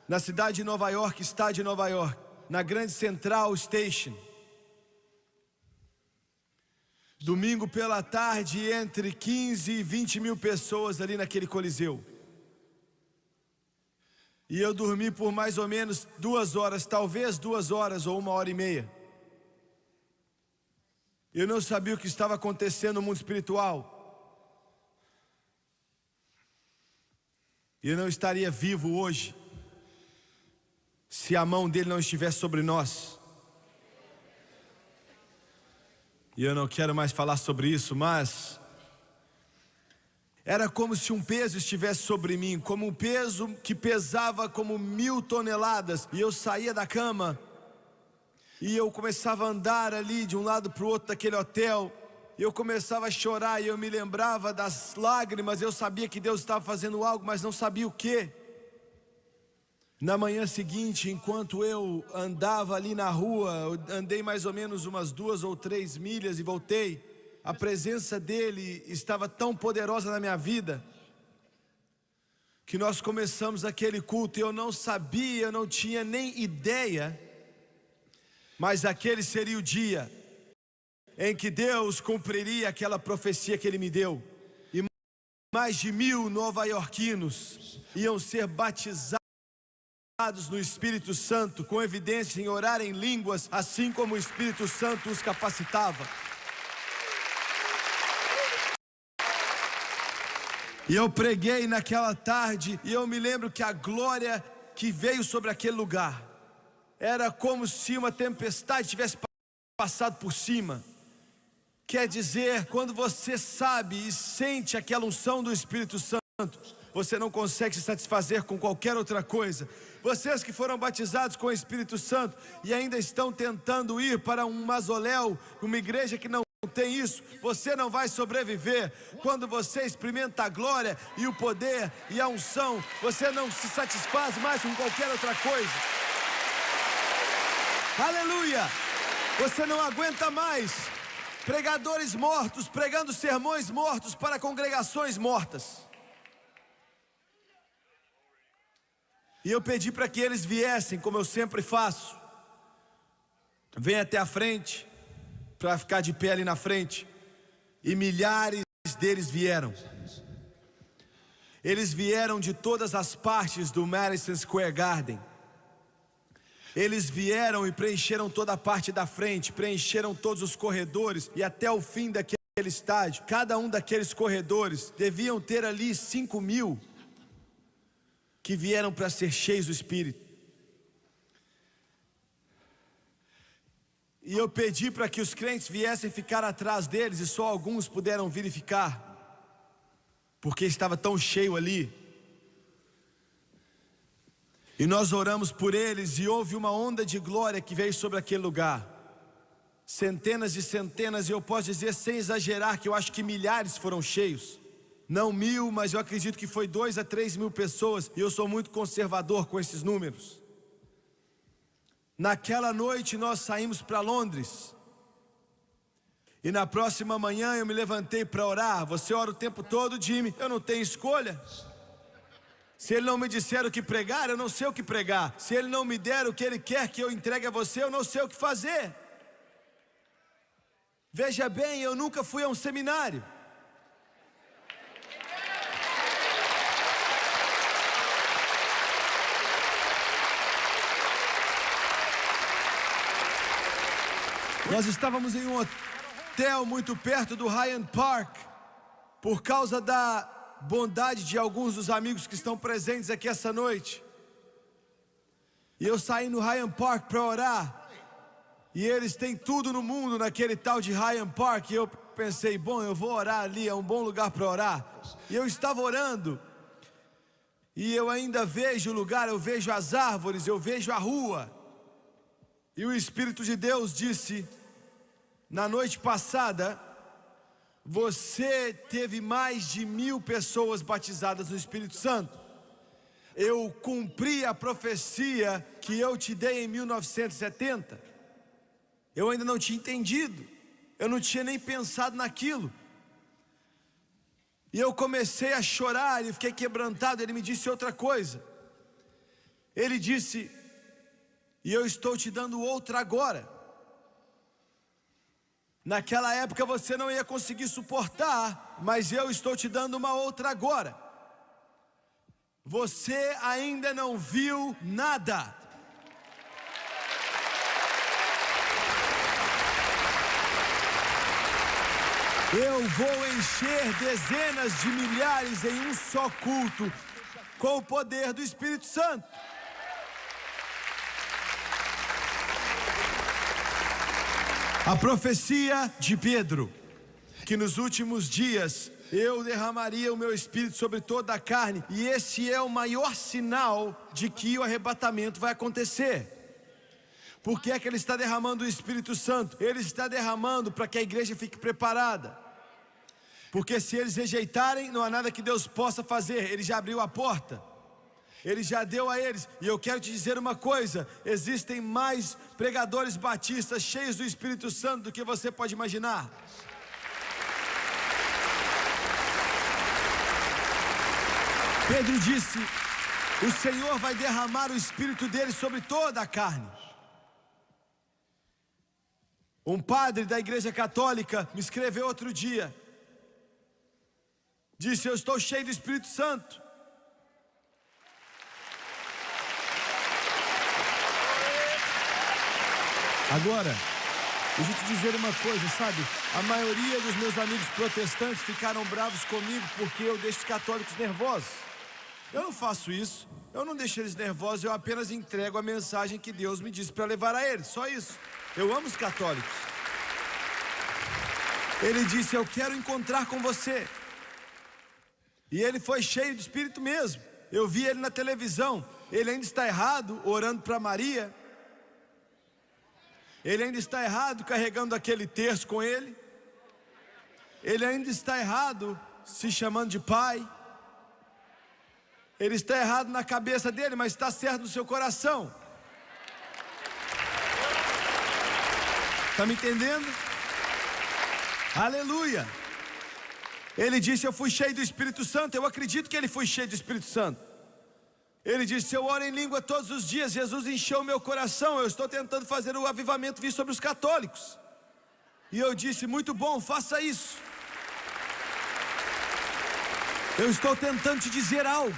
na cidade de Nova York, estado de Nova York, na Grande Central Station. Domingo pela tarde, entre 15 e 20 mil pessoas ali naquele coliseu. E eu dormi por mais ou menos 2 horas, talvez 2 horas ou 1h30. Eu não sabia o que estava acontecendo no mundo espiritual. E eu não estaria vivo hoje se a mão dele não estivesse sobre nós. E eu não quero mais falar sobre isso, mas Era como se um peso estivesse sobre mim, como um peso que pesava como 1000 toneladas. E eu saía da cama e eu começava a andar ali de um lado para o outro daquele hotel. E eu começava a chorar e eu me lembrava das lágrimas. Eu sabia que Deus estava fazendo algo, mas não sabia o quê. Na manhã seguinte, enquanto eu andava ali na rua, eu andei mais ou menos umas 2 ou 3 milhas e voltei. A presença dele estava tão poderosa na minha vida, que nós começamos aquele culto e eu não sabia, eu não tinha nem ideia, mas aquele seria o dia em que Deus cumpriria aquela profecia que Ele me deu. E mais de 1000 nova-iorquinos iam ser batizados no Espírito Santo, com evidência em orar em línguas, assim como o Espírito Santo os capacitava. E eu preguei naquela tarde, e eu me lembro que a glória que veio sobre aquele lugar era como se uma tempestade tivesse passado por cima. Quer dizer, quando você sabe e sente aquela unção do Espírito Santo, você não consegue se satisfazer com qualquer outra coisa. Vocês que foram batizados com o Espírito Santo e ainda estão tentando ir para um mausoléu, uma igreja que não tem isso, você não vai sobreviver. Quando você experimenta a glória e o poder e a unção, você não se satisfaz mais com qualquer outra coisa. Aleluia! Você não aguenta mais pregadores mortos pregando sermões mortos para congregações mortas. E eu pedi para que eles viessem, como eu sempre faço. Vem até a frente, para ficar de pé ali na frente. E milhares deles vieram. Eles vieram de todas as partes do Madison Square Garden. Eles vieram e preencheram toda a parte da frente, preencheram todos os corredores e até o fim daquele estádio. Cada um daqueles corredores deviam ter ali 5.000 que vieram para ser cheios do Espírito. E eu pedi para que os crentes viessem ficar atrás deles, e só alguns puderam vir e ficar, porque estava tão cheio ali. E nós oramos por eles, e houve uma onda de glória que veio sobre aquele lugar. Centenas e centenas, e eu posso dizer sem exagerar que eu acho que milhares foram cheios. Não 1000, mas eu acredito que foi 2 a 3 mil pessoas, e eu sou muito conservador com esses números. Naquela noite nós saímos para Londres, e na próxima manhã eu me levantei para orar. Você ora o tempo todo, Jimmy? Eu não tenho escolha. Se Ele não me disser o que pregar, eu não sei o que pregar. Se Ele não me der o que Ele quer que eu entregue a você, eu não sei o que fazer. Veja bem, eu nunca fui a um seminário. Nós estávamos em um hotel muito perto do Hyde Park, por causa da bondade de alguns dos amigos que estão presentes aqui essa noite. E eu saí no Hyde Park para orar, e eles têm tudo no mundo naquele tal de Hyde Park. E eu pensei, bom, eu vou orar ali, é um bom lugar para orar. E eu estava orando, e eu ainda vejo o lugar, eu vejo as árvores, eu vejo a rua. E o Espírito de Deus disse: na noite passada, você teve mais de 1000 pessoas batizadas no Espírito Santo. Eu cumpri a profecia que eu te dei em 1970. Eu ainda não tinha entendido. Eu não tinha nem pensado naquilo. E eu comecei a chorar e fiquei quebrantado. Ele me disse outra coisa. Ele disse: e eu estou te dando outra agora. Naquela época você não ia conseguir suportar, mas eu estou te dando uma outra agora. Você ainda não viu nada. Eu vou encher dezenas de milhares em um só culto, com o poder do Espírito Santo. A profecia de Pedro, que nos últimos dias eu derramaria o meu espírito sobre toda a carne. E esse é o maior sinal de que o arrebatamento vai acontecer. Por que é que ele está derramando o Espírito Santo? Ele está derramando para que a igreja fique preparada. Porque se eles rejeitarem, não há nada que Deus possa fazer. Ele já abriu a porta. Ele já deu a eles. E eu quero te dizer uma coisa: existem mais pregadores batistas cheios do Espírito Santo do que você pode imaginar. Pedro disse: o Senhor vai derramar o Espírito dele sobre toda a carne. Um padre da igreja católica me escreveu outro dia. Disse: eu estou cheio do Espírito Santo. Agora, deixa eu te dizer uma coisa, sabe? A maioria dos meus amigos protestantes ficaram bravos comigo porque eu deixo os católicos nervosos. Eu não faço isso, eu não deixo eles nervosos, eu apenas entrego a mensagem que Deus me disse para levar a eles, só isso. Eu amo os católicos. Ele disse: eu quero encontrar com você. E ele foi cheio de Espírito mesmo. Eu vi ele na televisão. Ele ainda está errado orando para Maria. Ele ainda está errado carregando aquele terço com ele. Ele ainda está errado se chamando de pai. Ele está errado na cabeça dele, mas está certo no seu coração. Está me entendendo? Aleluia! Ele disse: eu fui cheio do Espírito Santo. Eu acredito que ele foi cheio do Espírito Santo. Ele disse: eu oro em língua todos os dias. Jesus encheu o meu coração. Eu estou tentando fazer o avivamento vir sobre os católicos. E eu disse: muito bom, faça isso. Eu estou tentando te dizer algo.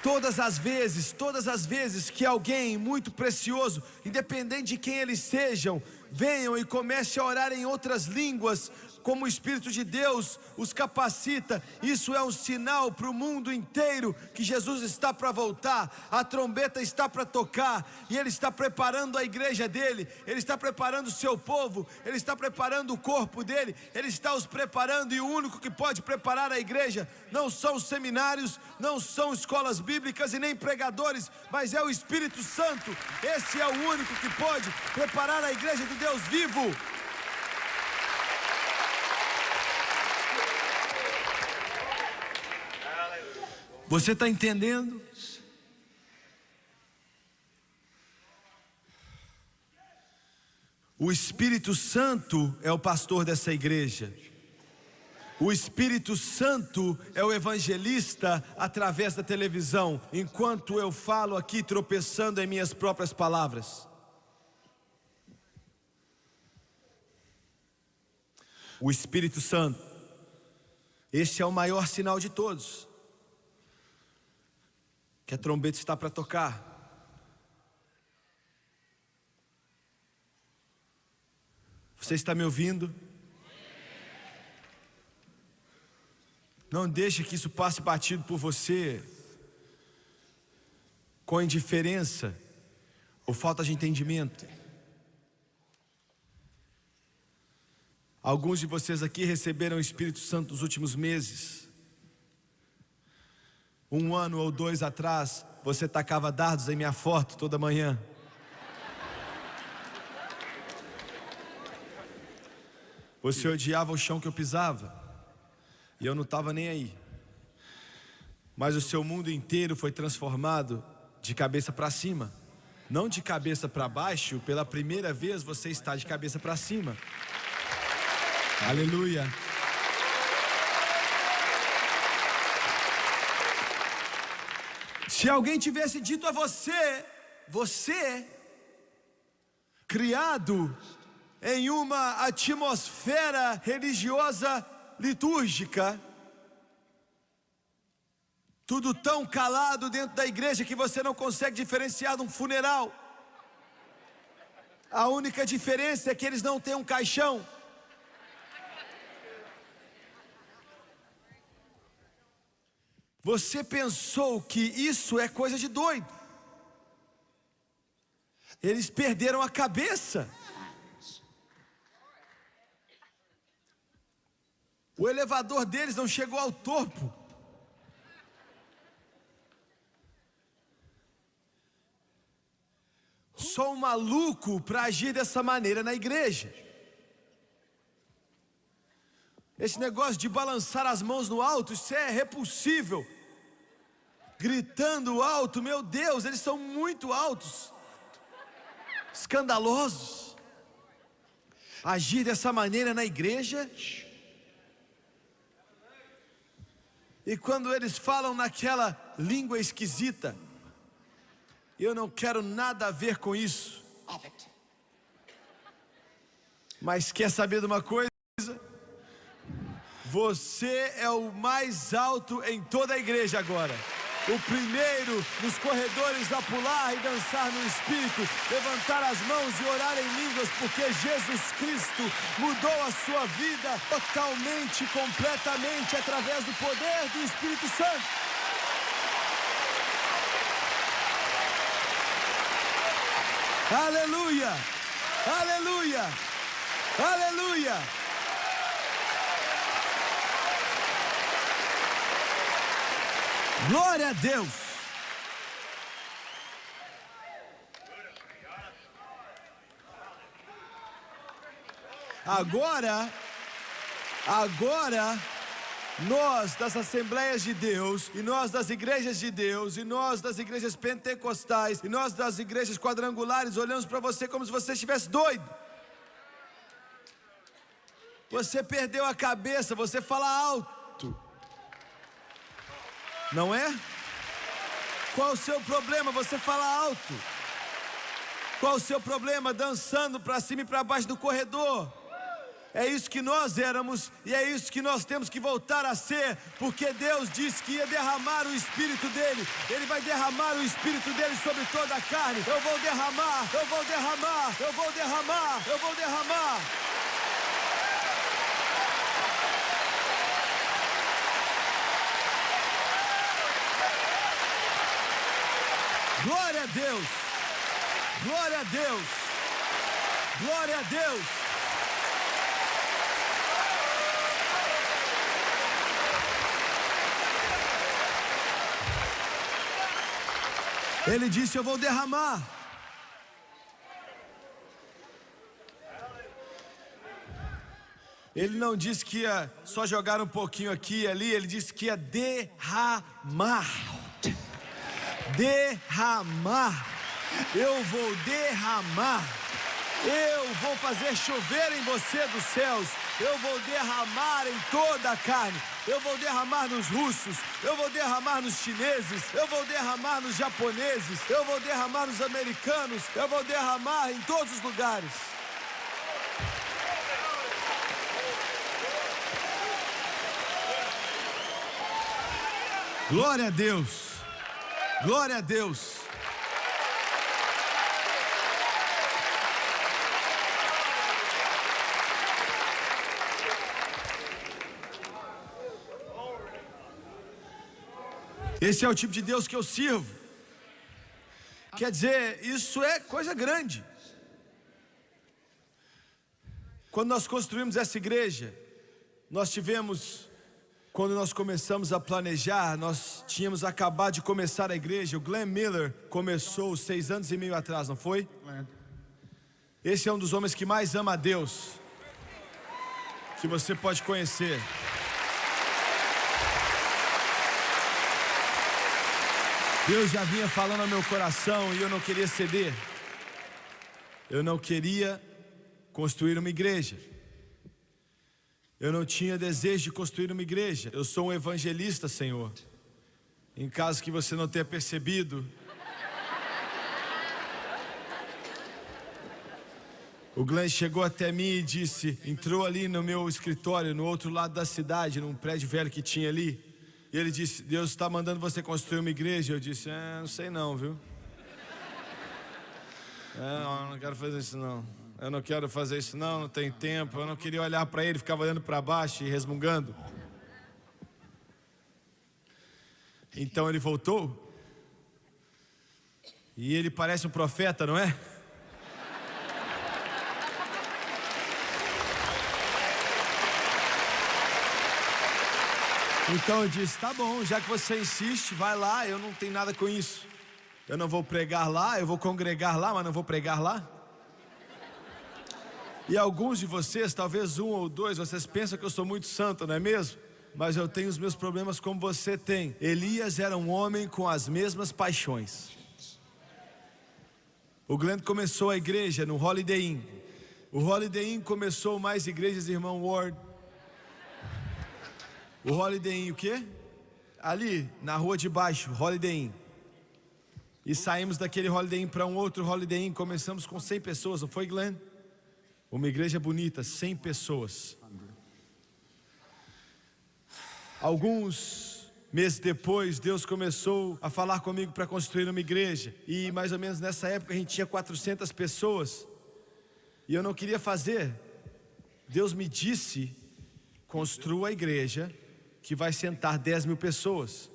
Todas as vezes que alguém muito precioso, independente de quem eles sejam, venham e comecem a orar em outras línguas, como o Espírito de Deus os capacita, isso é um sinal para o mundo inteiro que Jesus está para voltar. A trombeta está para tocar e Ele está preparando a igreja dele, Ele está preparando o seu povo, Ele está preparando o corpo dele, Ele está os preparando. E o único que pode preparar a igreja não são os seminários, não são escolas bíblicas e nem pregadores, mas é o Espírito Santo. Esse é o único que pode preparar a igreja do Deus vivo. Você está entendendo? O Espírito Santo é o pastor dessa igreja. O Espírito Santo é o evangelista através da televisão, enquanto eu falo aqui tropeçando em minhas próprias palavras. O Espírito Santo, este é o maior sinal de todos. Que a trombeta está para tocar. Você está me ouvindo? Não deixe que isso passe batido por você, com indiferença ou falta de entendimento. Alguns de vocês aqui receberam o Espírito Santo nos últimos meses. 1 ano ou 2 atrás, você tacava dardos em minha foto toda manhã. Você odiava o chão que eu pisava, e eu não estava nem aí. Mas o seu mundo inteiro foi transformado de cabeça para cima. Não de cabeça para baixo, pela primeira vez você está de cabeça para cima. Aleluia. Se alguém tivesse dito a você, criado em uma atmosfera religiosa litúrgica, tudo tão calado dentro da igreja que você não consegue diferenciar de um funeral. A única diferença é que eles não têm um caixão. Você pensou que isso é coisa de doido. Eles perderam a cabeça. O elevador deles não chegou ao topo. Só um maluco para agir dessa maneira na igreja. Esse negócio de balançar as mãos no alto, isso é repulsível. Gritando alto, meu Deus, eles são muito altos, escandalosos. Agir dessa maneira na igreja. E quando eles falam naquela língua esquisita, eu não quero nada a ver com isso. Mas quer saber de uma coisa? Você é o mais alto em toda a igreja agora. O primeiro nos corredores a pular e dançar no Espírito, levantar as mãos e orar em línguas, porque Jesus Cristo mudou a sua vida totalmente, completamente, através do poder do Espírito Santo. Aleluia! Aleluia! Aleluia! Glória a Deus! Agora, nós das Assembleias de Deus, e nós das igrejas de Deus, e nós das igrejas pentecostais, e nós das igrejas quadrangulares, olhamos para você como se você estivesse doido. Você perdeu a cabeça, você fala alto. Não é? Qual o seu problema? Você fala alto. Qual o seu problema? Dançando para cima e para baixo do corredor. É isso que nós éramos e é isso que nós temos que voltar a ser, porque Deus disse que ia derramar o Espírito dele. Ele vai derramar o Espírito dele sobre toda a carne. Eu vou derramar, eu vou derramar, eu vou derramar, eu vou derramar. Glória a Deus, glória a Deus, glória a Deus. Ele disse: eu vou derramar. Ele não disse que ia só jogar um pouquinho aqui e ali, ele disse que ia derramar. Derramar. Eu vou derramar. Eu vou fazer chover em você dos céus. Eu vou derramar em toda a carne. Eu vou derramar nos russos. Eu vou derramar nos chineses. Eu vou derramar nos japoneses. Eu vou derramar nos americanos. Eu vou derramar em todos os lugares. Glória a Deus. Glória a Deus. Esse é o tipo de Deus que eu sirvo. Quer dizer, isso é coisa grande. Quando nós construímos essa igreja, quando nós começamos a planejar, nós tínhamos acabado de começar a igreja. O Glenn Miller começou 6 anos e meio atrás, não foi? Esse é um dos homens que mais ama a Deus que você pode conhecer. Deus já vinha falando ao meu coração e eu não queria ceder. Eu não queria construir uma igreja. Eu não tinha desejo de construir uma igreja. Eu sou um evangelista, Senhor. Em caso que você não tenha percebido, o Glenn chegou até mim e disse, entrou ali no meu escritório, no outro lado da cidade, num prédio velho que tinha ali. E ele disse, Deus está mandando você construir uma igreja. Eu disse, não sei não, viu? Eu não quero fazer isso não. Eu não quero fazer isso não, não tem tempo. Eu não queria olhar para ele, ficava olhando para baixo e resmungando. Então ele voltou. E ele parece um profeta, não é? Então eu disse, tá bom, já que você insiste, vai lá, eu não tenho nada com isso. Eu não vou pregar lá, eu vou congregar lá, mas não vou pregar lá. E alguns de vocês, talvez um ou dois, vocês pensam que eu sou muito santo, não é mesmo? Mas eu tenho os meus problemas como você tem. Elias era um homem com as mesmas paixões. O Glenn começou a igreja no Holiday Inn. O Holiday Inn começou mais igrejas, irmão Ward. O Holiday Inn o quê? Ali, na rua de baixo, Holiday Inn. E saímos daquele Holiday Inn para um outro Holiday Inn. Começamos com 100 pessoas, não foi, Glenn? Uma igreja bonita, 100 pessoas. Alguns meses depois, Deus começou a falar comigo para construir uma igreja. E mais ou menos nessa época a gente tinha 400 pessoas. E eu não queria fazer. Deus me disse, construa a igreja que vai sentar 10 mil pessoas.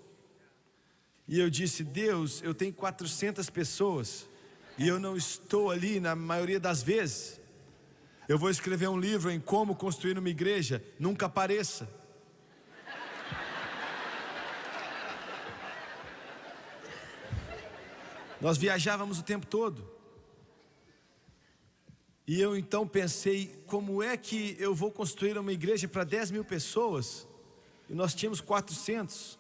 E eu disse, Deus, eu tenho 400 pessoas e eu não estou ali na maioria das vezes. Eu vou escrever um livro em como construir uma igreja, nunca apareça. Nós viajávamos o tempo todo. E eu então pensei, como é que eu vou construir uma igreja para 10 mil pessoas? E nós tínhamos 400.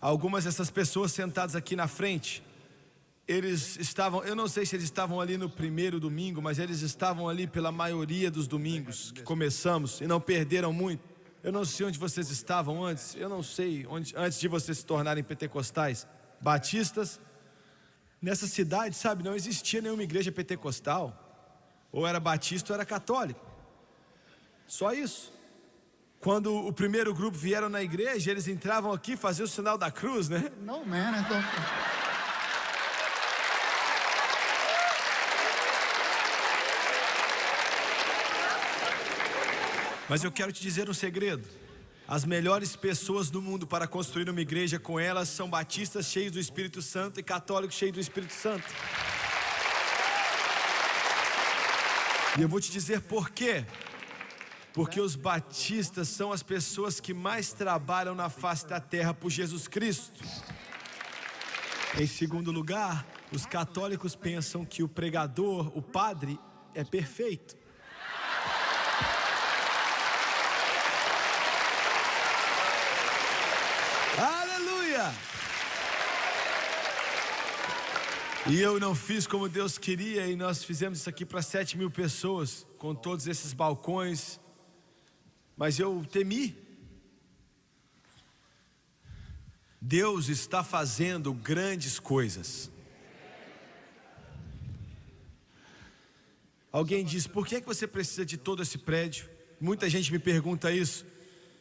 Algumas dessas pessoas sentadas aqui na frente, eles estavam, eu não sei se eles estavam ali no primeiro domingo, mas eles estavam ali pela maioria dos domingos que começamos e não perderam muito. Eu não sei onde vocês estavam antes, eu não sei onde, antes de vocês se tornarem pentecostais, batistas. Nessa cidade, sabe, não existia nenhuma igreja pentecostal. Ou era batista ou era católico. Só isso. Quando o primeiro grupo vieram na igreja, eles entravam aqui, faziam o sinal da cruz, né? No, man, I thought... Mas eu quero te dizer um segredo. As melhores pessoas do mundo para construir uma igreja com elas são batistas cheios do Espírito Santo e católicos cheios do Espírito Santo. E eu vou te dizer por quê. Porque os batistas são as pessoas que mais trabalham na face da terra por Jesus Cristo. Em segundo lugar, os católicos pensam que o pregador, o padre, é perfeito. Aleluia! E eu não fiz como Deus queria, e nós fizemos isso aqui para 7 mil pessoas, com todos esses balcões. Mas eu temi. Deus está fazendo grandes coisas. Alguém diz, por que você precisa de todo esse prédio? Muita gente me pergunta isso.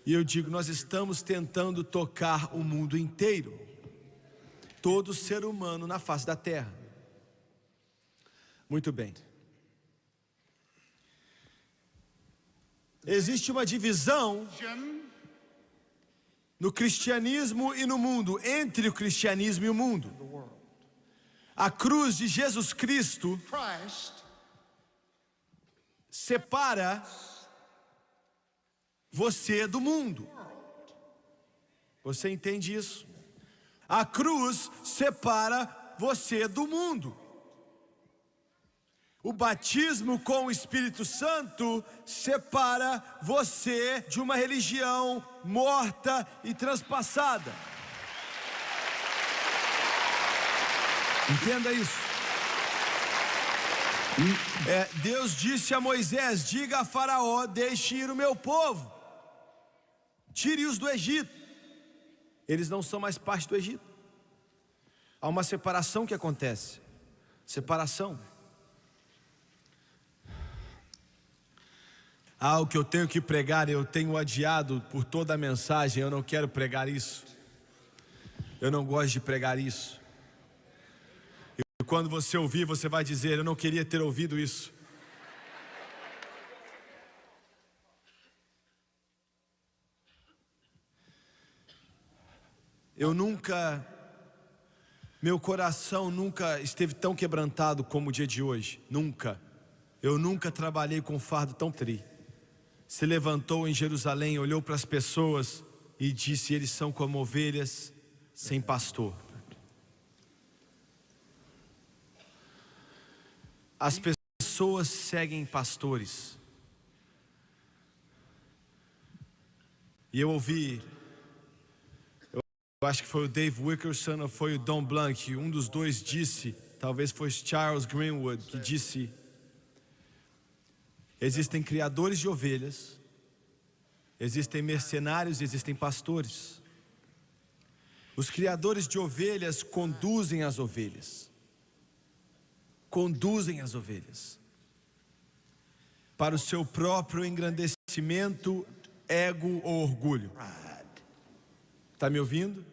E eu digo, nós estamos tentando tocar o mundo inteiro. Todo ser humano na face da terra. Muito bem. Existe uma divisão no cristianismo e no mundo, entre o cristianismo e o mundo. A cruz de Jesus Cristo separa você do mundo. Você entende isso? A cruz separa você do mundo. O batismo com o Espírito Santo separa você de uma religião morta e transpassada. Entenda isso. Deus disse a Moisés, diga a Faraó, deixe ir o meu povo. Tire-os do Egito. Eles não são mais parte do Egito. Há uma separação que acontece. Separação. O que eu tenho que pregar, eu tenho adiado por toda a mensagem. Eu não quero pregar isso. Eu não gosto de pregar isso. E quando você ouvir, você vai dizer, eu não queria ter ouvido isso. Meu coração nunca esteve tão quebrantado como o dia de hoje. Nunca. Eu nunca trabalhei com um fardo tão triste. Se levantou em Jerusalém, olhou para as pessoas e disse: eles são como ovelhas sem pastor. As pessoas seguem pastores. E eu ouvi, eu acho que foi o Dave Wilkerson ou foi o Don Blank, um dos dois disse, talvez foi Charles Greenwood, que disse: existem criadores de ovelhas, existem mercenários, existem pastores. Os criadores de ovelhas conduzem as ovelhas. Conduzem as ovelhas para o seu próprio engrandecimento, ego ou orgulho. Está me ouvindo?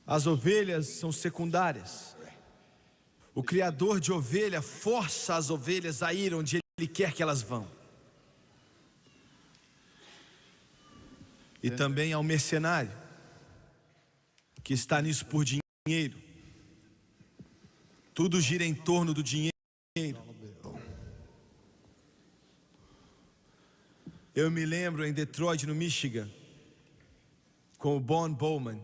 As ovelhas são secundárias. O criador de ovelha força as ovelhas a ir onde ele quer que elas vão. E também ao mercenário, que está nisso por dinheiro. Tudo gira em torno do dinheiro. Eu me lembro em Detroit, no Michigan, com o Bon Bowman.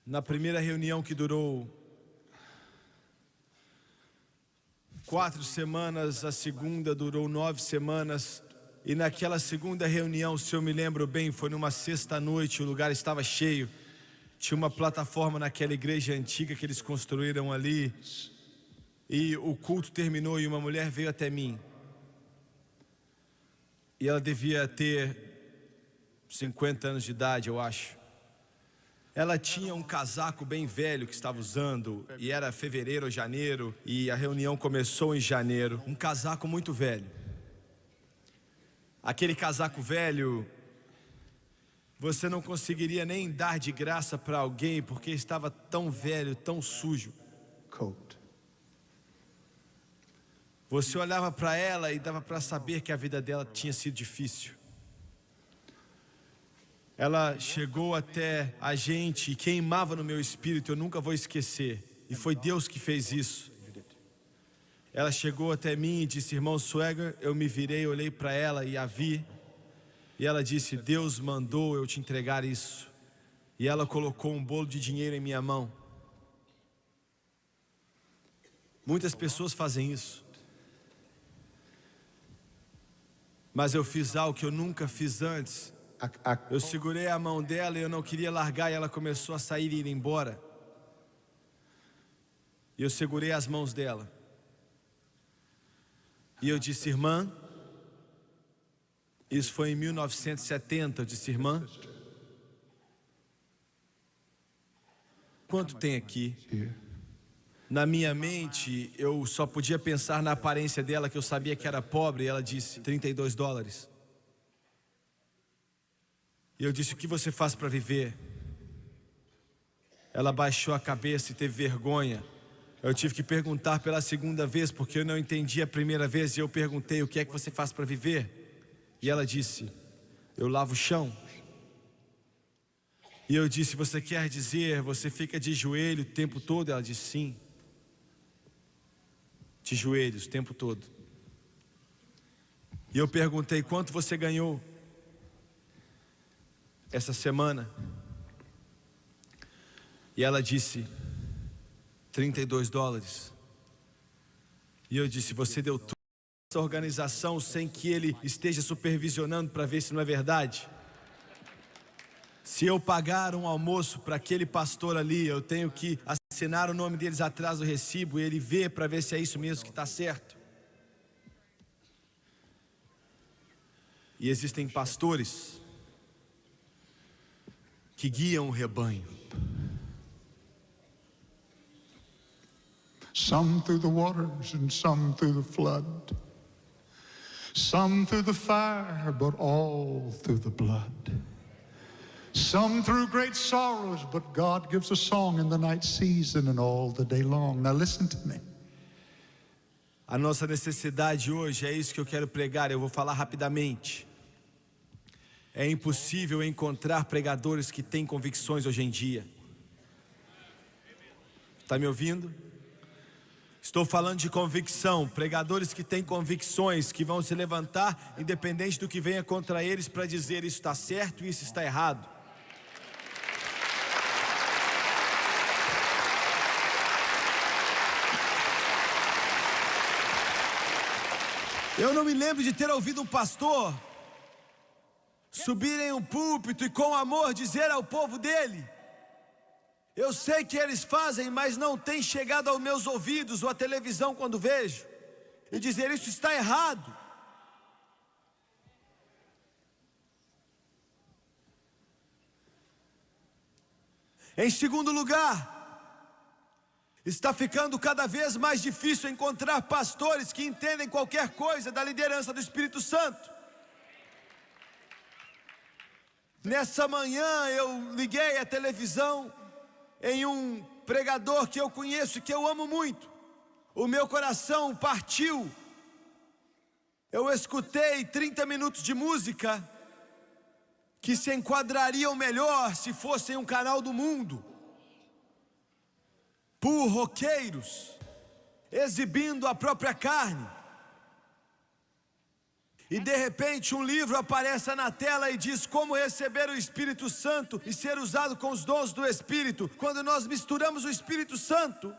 Na primeira reunião que durou 4 semanas, a segunda durou 9 semanas. E naquela segunda reunião, se eu me lembro bem, foi numa sexta-noite, o lugar estava cheio. Tinha uma plataforma naquela igreja antiga que eles construíram ali. E o culto terminou e uma mulher veio até mim. E ela devia ter 50 anos de idade, eu acho. Ela tinha um casaco bem velho que estava usando, e era fevereiro ou janeiro, e a reunião começou em janeiro. Um casaco muito velho. Aquele casaco velho, você não conseguiria nem dar de graça para alguém, porque estava tão velho, tão sujo. Você olhava para ela e dava para saber que a vida dela tinha sido difícil. Ela chegou até a gente e queimava no meu espírito, eu nunca vou esquecer. E foi Deus que fez isso. Ela chegou até mim e disse: irmão Swagger, eu me virei, olhei para ela e a vi. E ela disse: Deus mandou eu te entregar isso. E ela colocou um bolo de dinheiro em minha mão. Muitas pessoas fazem isso. Mas eu fiz algo que eu nunca fiz antes. Eu segurei a mão dela e eu não queria largar, e ela começou a sair e ir embora. E eu segurei as mãos dela. E eu disse: irmã, isso foi em 1970, eu disse: irmã, quanto tem aqui? Na minha mente, eu só podia pensar na aparência dela, que eu sabia que era pobre, e ela disse: $32. E eu disse: o que você faz para viver? Ela baixou a cabeça e teve vergonha. Eu tive que perguntar pela segunda vez, porque eu não entendi a primeira vez, e eu perguntei: o que é que você faz para viver? E ela disse: eu lavo o chão. E eu disse: você quer dizer, você fica de joelho o tempo todo? Ela disse: sim, de joelhos o tempo todo. E eu perguntei: quanto você ganhou essa semana? E ela disse: $32. E eu disse: você deu tudo essa organização sem que ele esteja supervisionando para ver se não é verdade? Se eu pagar um almoço para aquele pastor ali, eu tenho que assinar o nome deles atrás do recibo, e ele vê para ver se é isso mesmo que está certo. E existem pastores que guiam o rebanho. Some through the waters and some through the flood. Some through the fire, but all through the blood. Some through great sorrows, but God gives a song in the night season and all the day long. Now listen to me. A nossa necessidade hoje, é isso que eu quero pregar, eu vou falar rapidamente. É impossível encontrar pregadores que têm convicções hoje em dia. Está me ouvindo? Estou falando de convicção, pregadores que têm convicções, que vão se levantar, independente do que venha contra eles, para dizer isso está certo e isso está errado. Eu não me lembro de ter ouvido um pastor subir em um púlpito e com amor dizer ao povo dele: eu sei que eles fazem, mas não tem chegado aos meus ouvidos ou à televisão quando vejo, e dizer isso está errado. Em segundo lugar, está ficando cada vez mais difícil encontrar pastores que entendem qualquer coisa da liderança do Espírito Santo. Nessa manhã eu liguei a televisão em um pregador que eu conheço e que eu amo muito. O meu coração partiu. Eu escutei 30 minutos de música que se enquadrariam melhor se fossem um canal do mundo, por roqueiros, exibindo a própria carne. E de repente um livro aparece na tela e diz como receber o Espírito Santo e ser usado com os dons do Espírito. Quando nós misturamos o Espírito Santo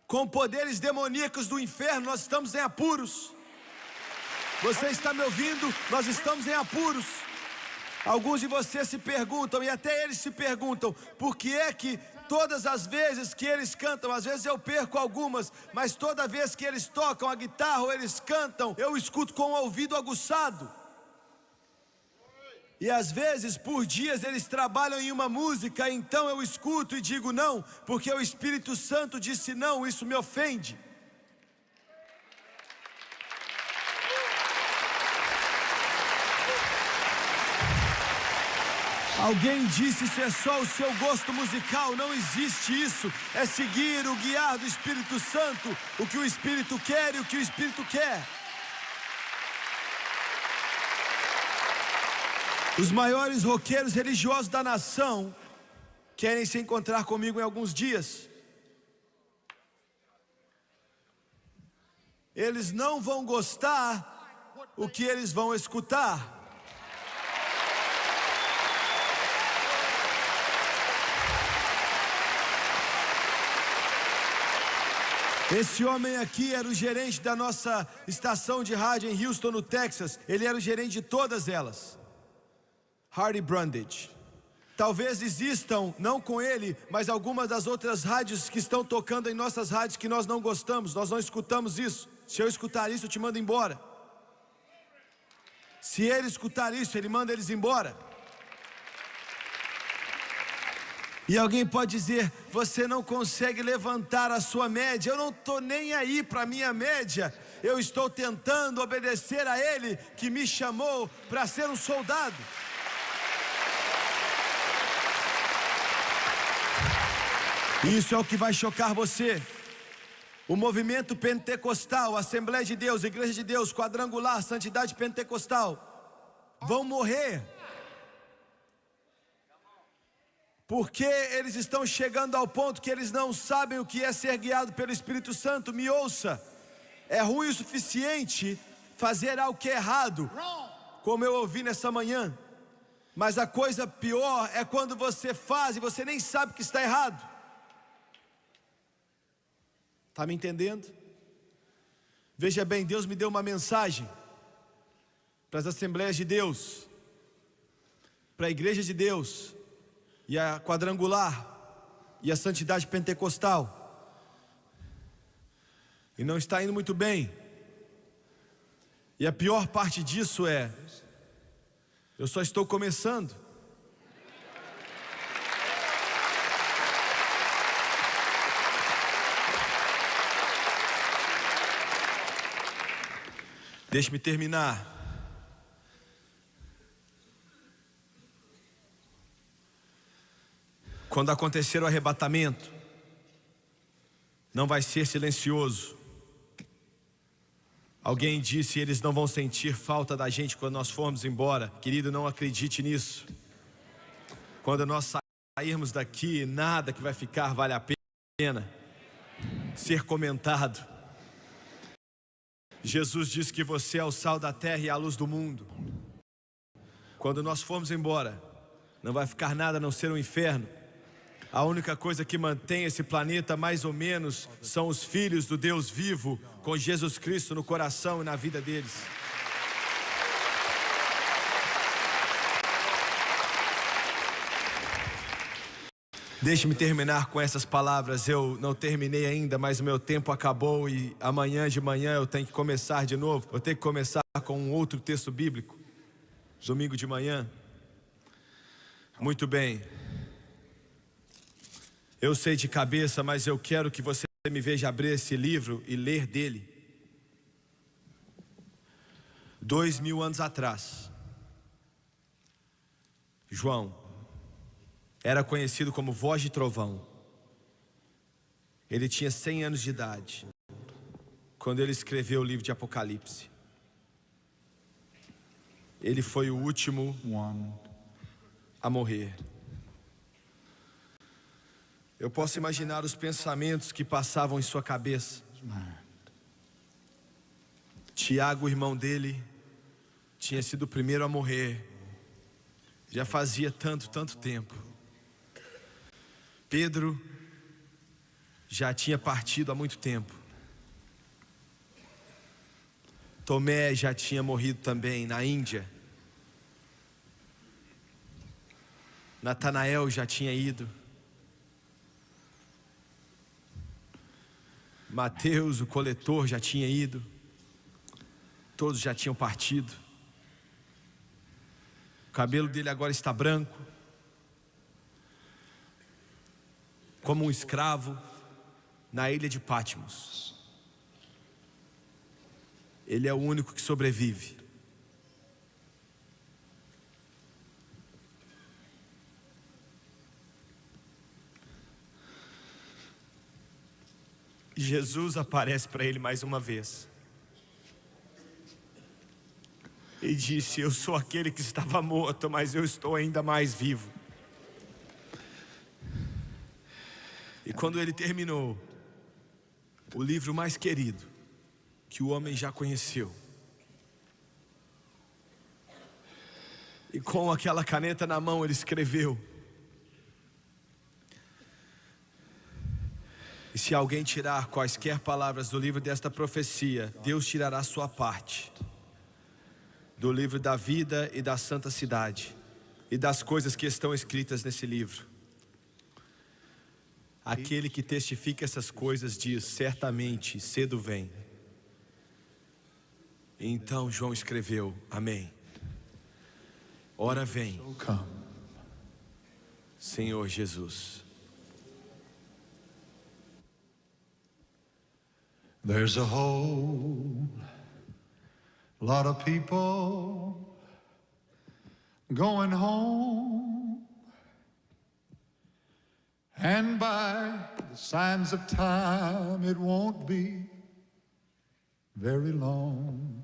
com poderes demoníacos do inferno, nós estamos em apuros. Você está me ouvindo? Nós estamos em apuros. Alguns de vocês se perguntam, e até eles se perguntam, por que é que todas as vezes que eles cantam, às vezes eu perco algumas, mas toda vez que eles tocam a guitarra ou eles cantam, eu escuto com o ouvido aguçado. E às vezes por dias eles trabalham em uma música, então eu escuto e digo não, porque o Espírito Santo disse não, isso me ofende. Alguém disse, isso é só o seu gosto musical. Não existe isso. É seguir o guiar do Espírito Santo, o que o Espírito quer e o que o Espírito quer. Os maiores roqueiros religiosos da nação querem se encontrar comigo em alguns dias. Eles não vão gostar o que eles vão escutar. Esse homem aqui era o gerente da nossa estação de rádio em Houston, no Texas. Ele era o gerente de todas elas. Hardy Brundage. Talvez existam, não com ele, mas algumas das outras rádios que estão tocando em nossas rádios que nós não gostamos, nós não escutamos isso. Se eu escutar isso, eu te mando embora. Se ele escutar isso, ele manda eles embora. E alguém pode dizer, você não consegue levantar a sua média. Eu não estou nem aí para a minha média. Eu estou tentando obedecer a Ele que me chamou para ser um soldado. Isso é o que vai chocar você. O movimento pentecostal, Assembleia de Deus, Igreja de Deus, Quadrangular, Santidade Pentecostal vão morrer. Porque eles estão chegando ao ponto que eles não sabem o que é ser guiado pelo Espírito Santo. Me ouça, é ruim o suficiente fazer algo que é errado, como eu ouvi nessa manhã. Mas a coisa pior é quando você faz e você nem sabe que está errado. Está me entendendo? Veja bem, Deus me deu uma mensagem para as Assembleias de Deus, para a Igreja de Deus, e a Quadrangular, e a Santidade Pentecostal. E não está indo muito bem. E a pior parte disso é, eu só estou começando. Deixe-me terminar. Quando acontecer o arrebatamento, não vai ser silencioso. Alguém disse, eles não vão sentir falta da gente quando nós formos embora. Querido, não acredite nisso. Quando nós sairmos daqui, nada que vai ficar vale a pena. ser comentado. Jesus disse que você é o sal da terra e a luz do mundo. Quando nós formos embora, não vai ficar nada a não ser um inferno. A única coisa que mantém esse planeta mais ou menos são os filhos do Deus vivo, com Jesus Cristo no coração e na vida deles. Deixe-me terminar com essas palavras. Eu não terminei ainda, mas o meu tempo acabou e amanhã de manhã eu tenho que começar de novo. Eu tenho que começar com um outro texto bíblico. Domingo de manhã. Muito bem. Eu sei de cabeça, mas eu quero que você me veja abrir esse livro e ler dele. 2000 anos atrás, João era conhecido como Voz de Trovão. Ele tinha 100 anos de idade quando ele escreveu o livro de Apocalipse. Ele foi o último a morrer. Eu posso imaginar os pensamentos que passavam em sua cabeça. Tiago, o irmão dele, tinha sido o primeiro a morrer. Já fazia tanto tempo. Pedro já tinha partido há muito tempo. Tomé já tinha morrido também na Índia. Natanael já tinha ido. Mateus, o coletor, já tinha ido. Todos já tinham partido. O cabelo dele agora está branco, como um escravo na ilha de Patmos. Ele é o único que sobrevive. Jesus aparece para ele mais uma vez e disse: eu sou aquele que estava morto, mas eu estou ainda mais vivo. E quando ele terminou o livro mais querido que o homem já conheceu, e com aquela caneta na mão ele escreveu: e se alguém tirar quaisquer palavras do livro desta profecia, Deus tirará sua parte do livro da vida e da santa cidade e das coisas que estão escritas nesse livro. Aquele que testifica essas coisas diz: certamente cedo vem. Então João escreveu: amém. Ora vem, Senhor Jesus. There's a whole lot of people going home, and by the signs of time it won't be very long.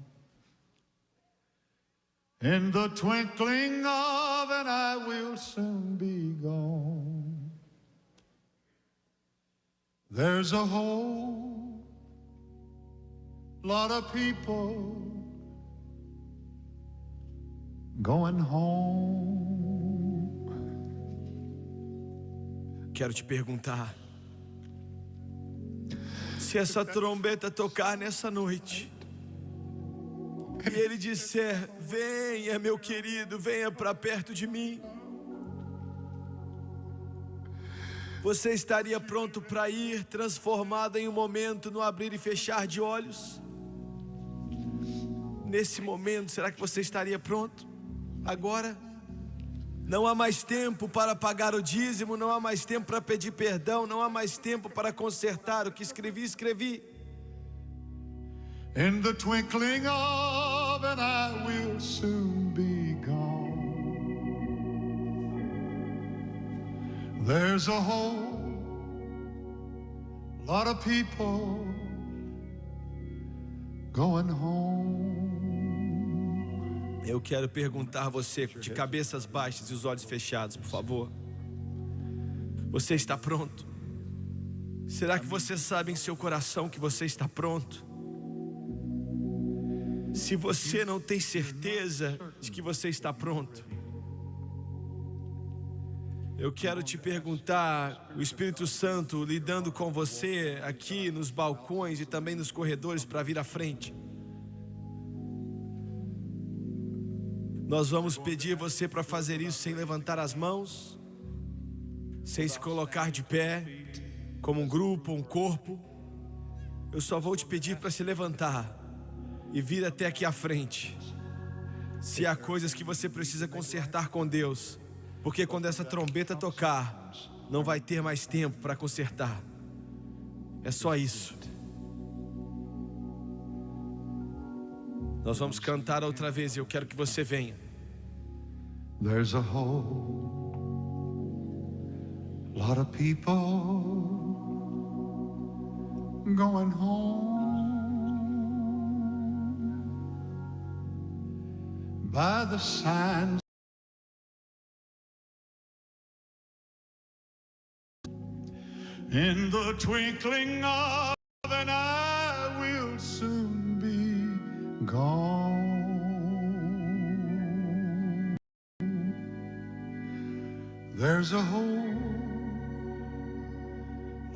In the twinkling of an eye will soon be gone. There's a whole lot of people going home. Quero te perguntar: se essa trombeta tocar nessa noite e ele disser: venha, meu querido, venha para perto de mim, você estaria pronto para ir, transformado em um momento no abrir e fechar de olhos? Nesse momento, será que você estaria pronto? Agora? Não há mais tempo para pagar o dízimo, não há mais tempo para pedir perdão, não há mais tempo para consertar o que escrevi. In the twinkling of an eye will soon be gone. There's a whole lot of people going home. Eu quero perguntar a você, de cabeças baixas e os olhos fechados, por favor. Você está pronto? Será que você sabe em seu coração que você está pronto? Se você não tem certeza de que você está pronto, eu quero te perguntar, o Espírito Santo lidando com você aqui nos balcões e também nos corredores para vir à frente. Nós vamos pedir você para fazer isso sem levantar as mãos, sem se colocar de pé, como um grupo, um corpo. Eu só vou te pedir para se levantar e vir até aqui à frente. Se há coisas que você precisa consertar com Deus, porque quando essa trombeta tocar, não vai ter mais tempo para consertar. É só isso. Nós vamos cantar outra vez e eu quero que você venha. There's a whole lot of people going home by the signs. In the twinkling of an eye, we'll soon be gone. There's a whole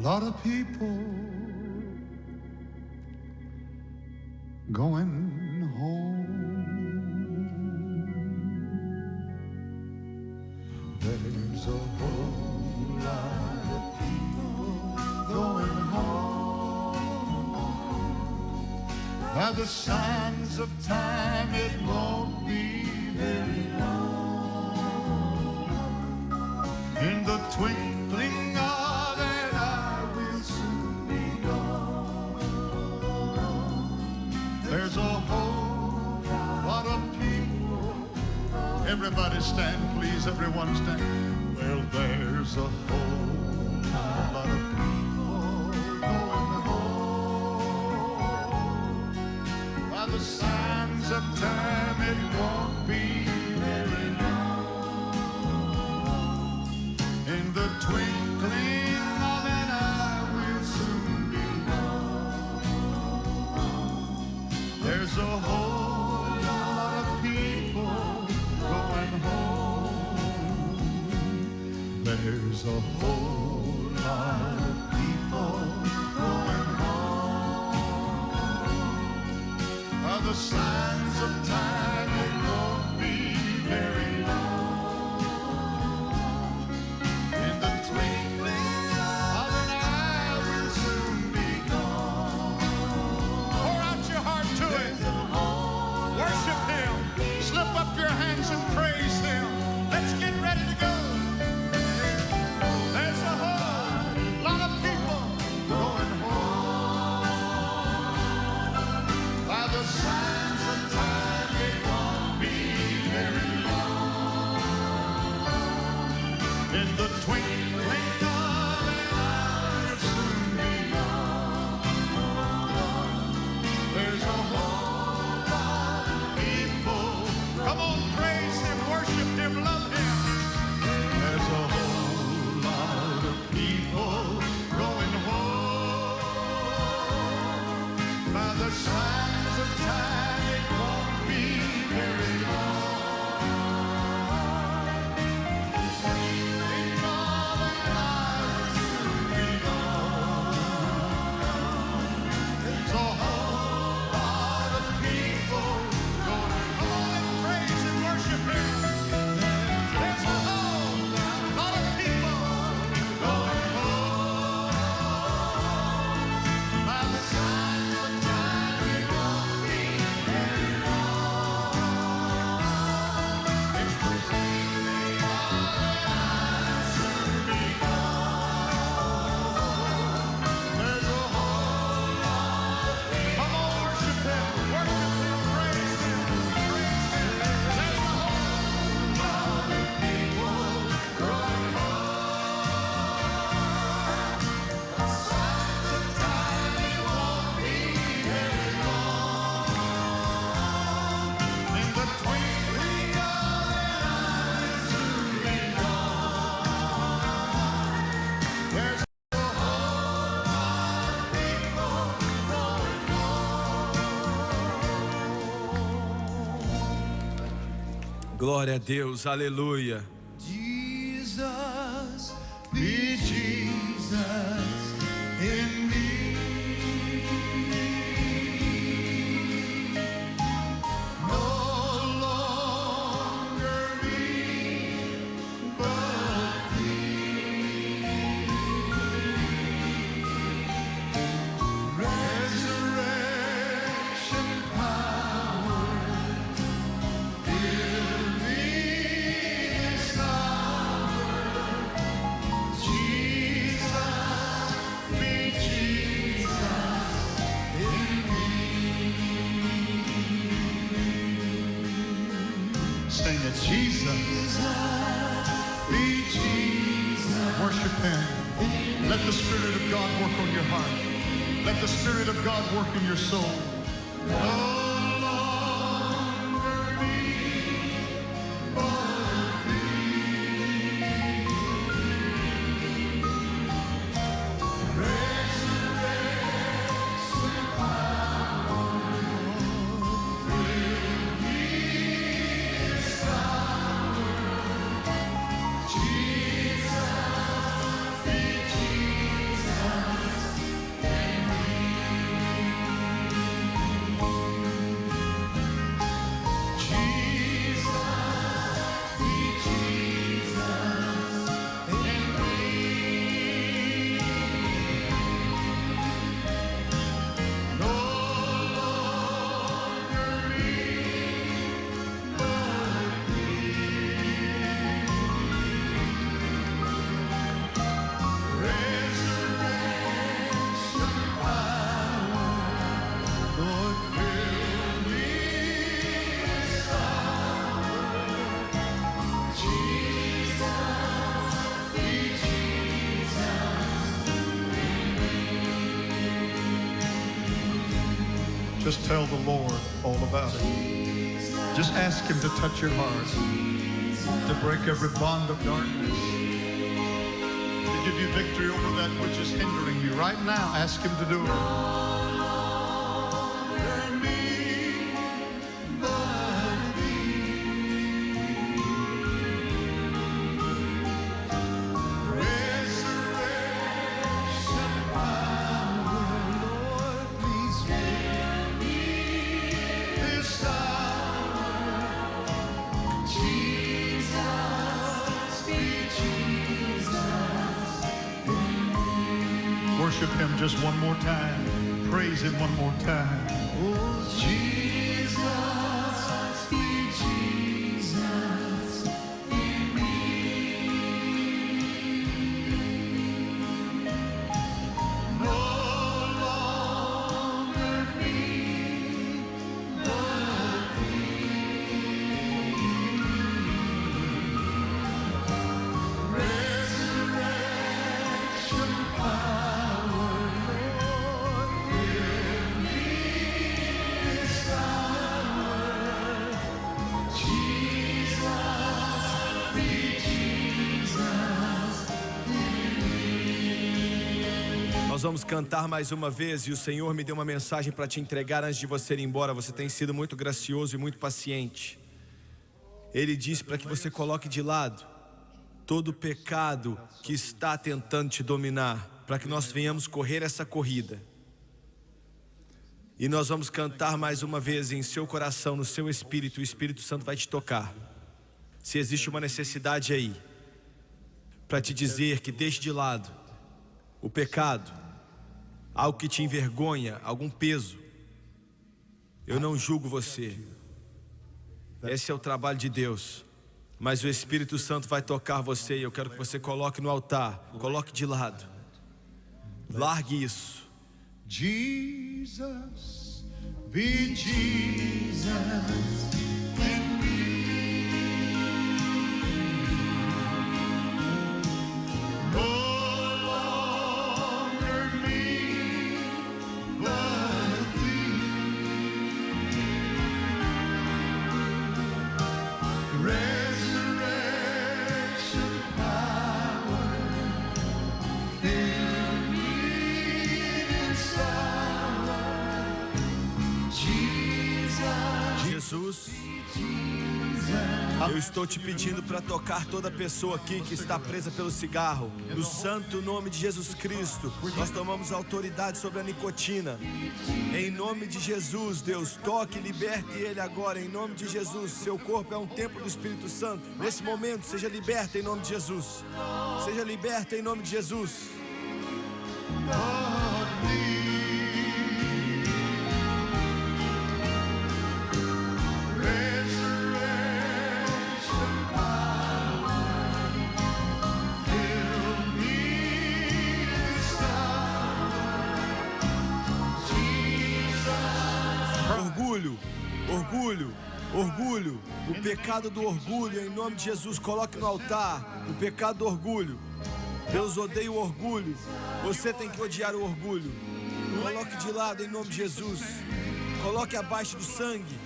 lot of people going home. There's a whole lot of people going home. By the signs of time, it won't be very long. In the twinkling of an eye, we'll soon be gone. There's a whole lot of people. Everybody stand, please. Everyone stand. Well, there's a whole lot of people going home. By the signs of time, it won't be very long. In the twinkling of an eye, we'll soon be gone. There's a whole lot of people going home. There's a whole lot of people going home. By the signs of time, it won't be very long. In the twinkling of an eye, we'll soon be gone. Pour out your heart to it. Worship Him. Slip up your hands and praise Him. Let's get ready to go. There's a whole lot of people going home. By the signs of time, it won't be very long. In the twinkling of an eye, we'll soon be gone. There's a whole lot of people. Come on, praise Him, worship Him, love Him. There's a whole lot of people going home. By the signs of time, it won't be very long. Twinkling of an eye, Glória a Deus, aleluia. Jesus, be Jesus in me. No longer me, but thee. Resurrection power, fill me this hour. Jesus, be Jesus in me. Sing it, Jesus, be Jesus. Worship Him. Let the Spirit of God work on your heart. Let the Spirit of God work in your soul. No longer me, but thee. Resurrection power, fill me this hour. Jesus, be Jesus in me. Jesus, be Jesus in me. No longer me, but resurrection power, Lord, fill me this hour. Jesus, be Jesus in me. Just tell the Lord all about it. Just ask Him to touch your heart, to break every bond of darkness, to give you victory over that which is hindering you. Right now, ask Him to do it. Resurrection power, Lord, please fill me this hour. Jesus, be Jesus. Worship Him just one more time. Praise Him one more time. Oh, Jesus, be Jesus in me. No longer me, but resurrection power, Lord, fill me this hour. Jesus, be Jesus in me. Nós vamos cantar mais uma vez e o Senhor me deu uma mensagem para te entregar antes de você ir embora. Você tem sido muito gracioso e muito paciente. Ele disse para que você coloque de lado todo pecado que está tentando te dominar, para que nós venhamos correr essa corrida. E nós vamos cantar mais uma vez em seu coração, no seu espírito. O Espírito Santo vai te tocar. Se existe uma necessidade aí, para te dizer que deixe de lado o pecado, algo que te envergonha, algum peso, eu não julgo você. Esse é o trabalho de Deus. Mas o Espírito Santo vai tocar você e eu quero que você coloque no altar, coloque de lado. Largue isso. Jesus, be Jesus in me. No longer me, but thee. Resurrection power, fill me this hour. Jesus, Jesus, Jesus Eu estou te pedindo para tocar toda pessoa aqui que está presa pelo cigarro. No santo nome de Jesus Cristo, nós tomamos autoridade sobre a nicotina. Em nome de Jesus, Deus, toque e liberte ele agora, em nome de Jesus. Seu corpo é um templo do Espírito Santo. Nesse momento, seja liberta em nome de Jesus. Seja liberta em nome de Jesus. Orgulho, orgulho, orgulho. O pecado do orgulho, em nome de Jesus, coloque no altar. O pecado do orgulho. Deus odeia o orgulho. Você tem que odiar o orgulho. Coloque de lado em nome de Jesus. Coloque abaixo do sangue.